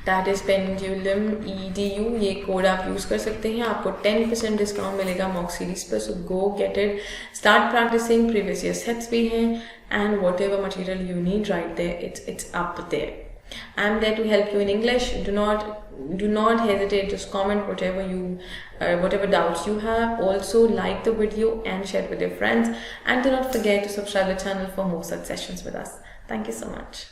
that is pendulum EDU, ये कोड आप यूज कर सकते हैं, आपको 10% डिस्काउंट मिलेगा मॉक सीरीज पर। So go get it, start practising, previous year sets भी हैं and whatever material you need right there, it's up there. I am there to help you in English. Do not hesitate, just comment whatever doubts you have. Also like the video and share it with your friends, and do not forget to subscribe to the channel for more such sessions with us. Thank you so much.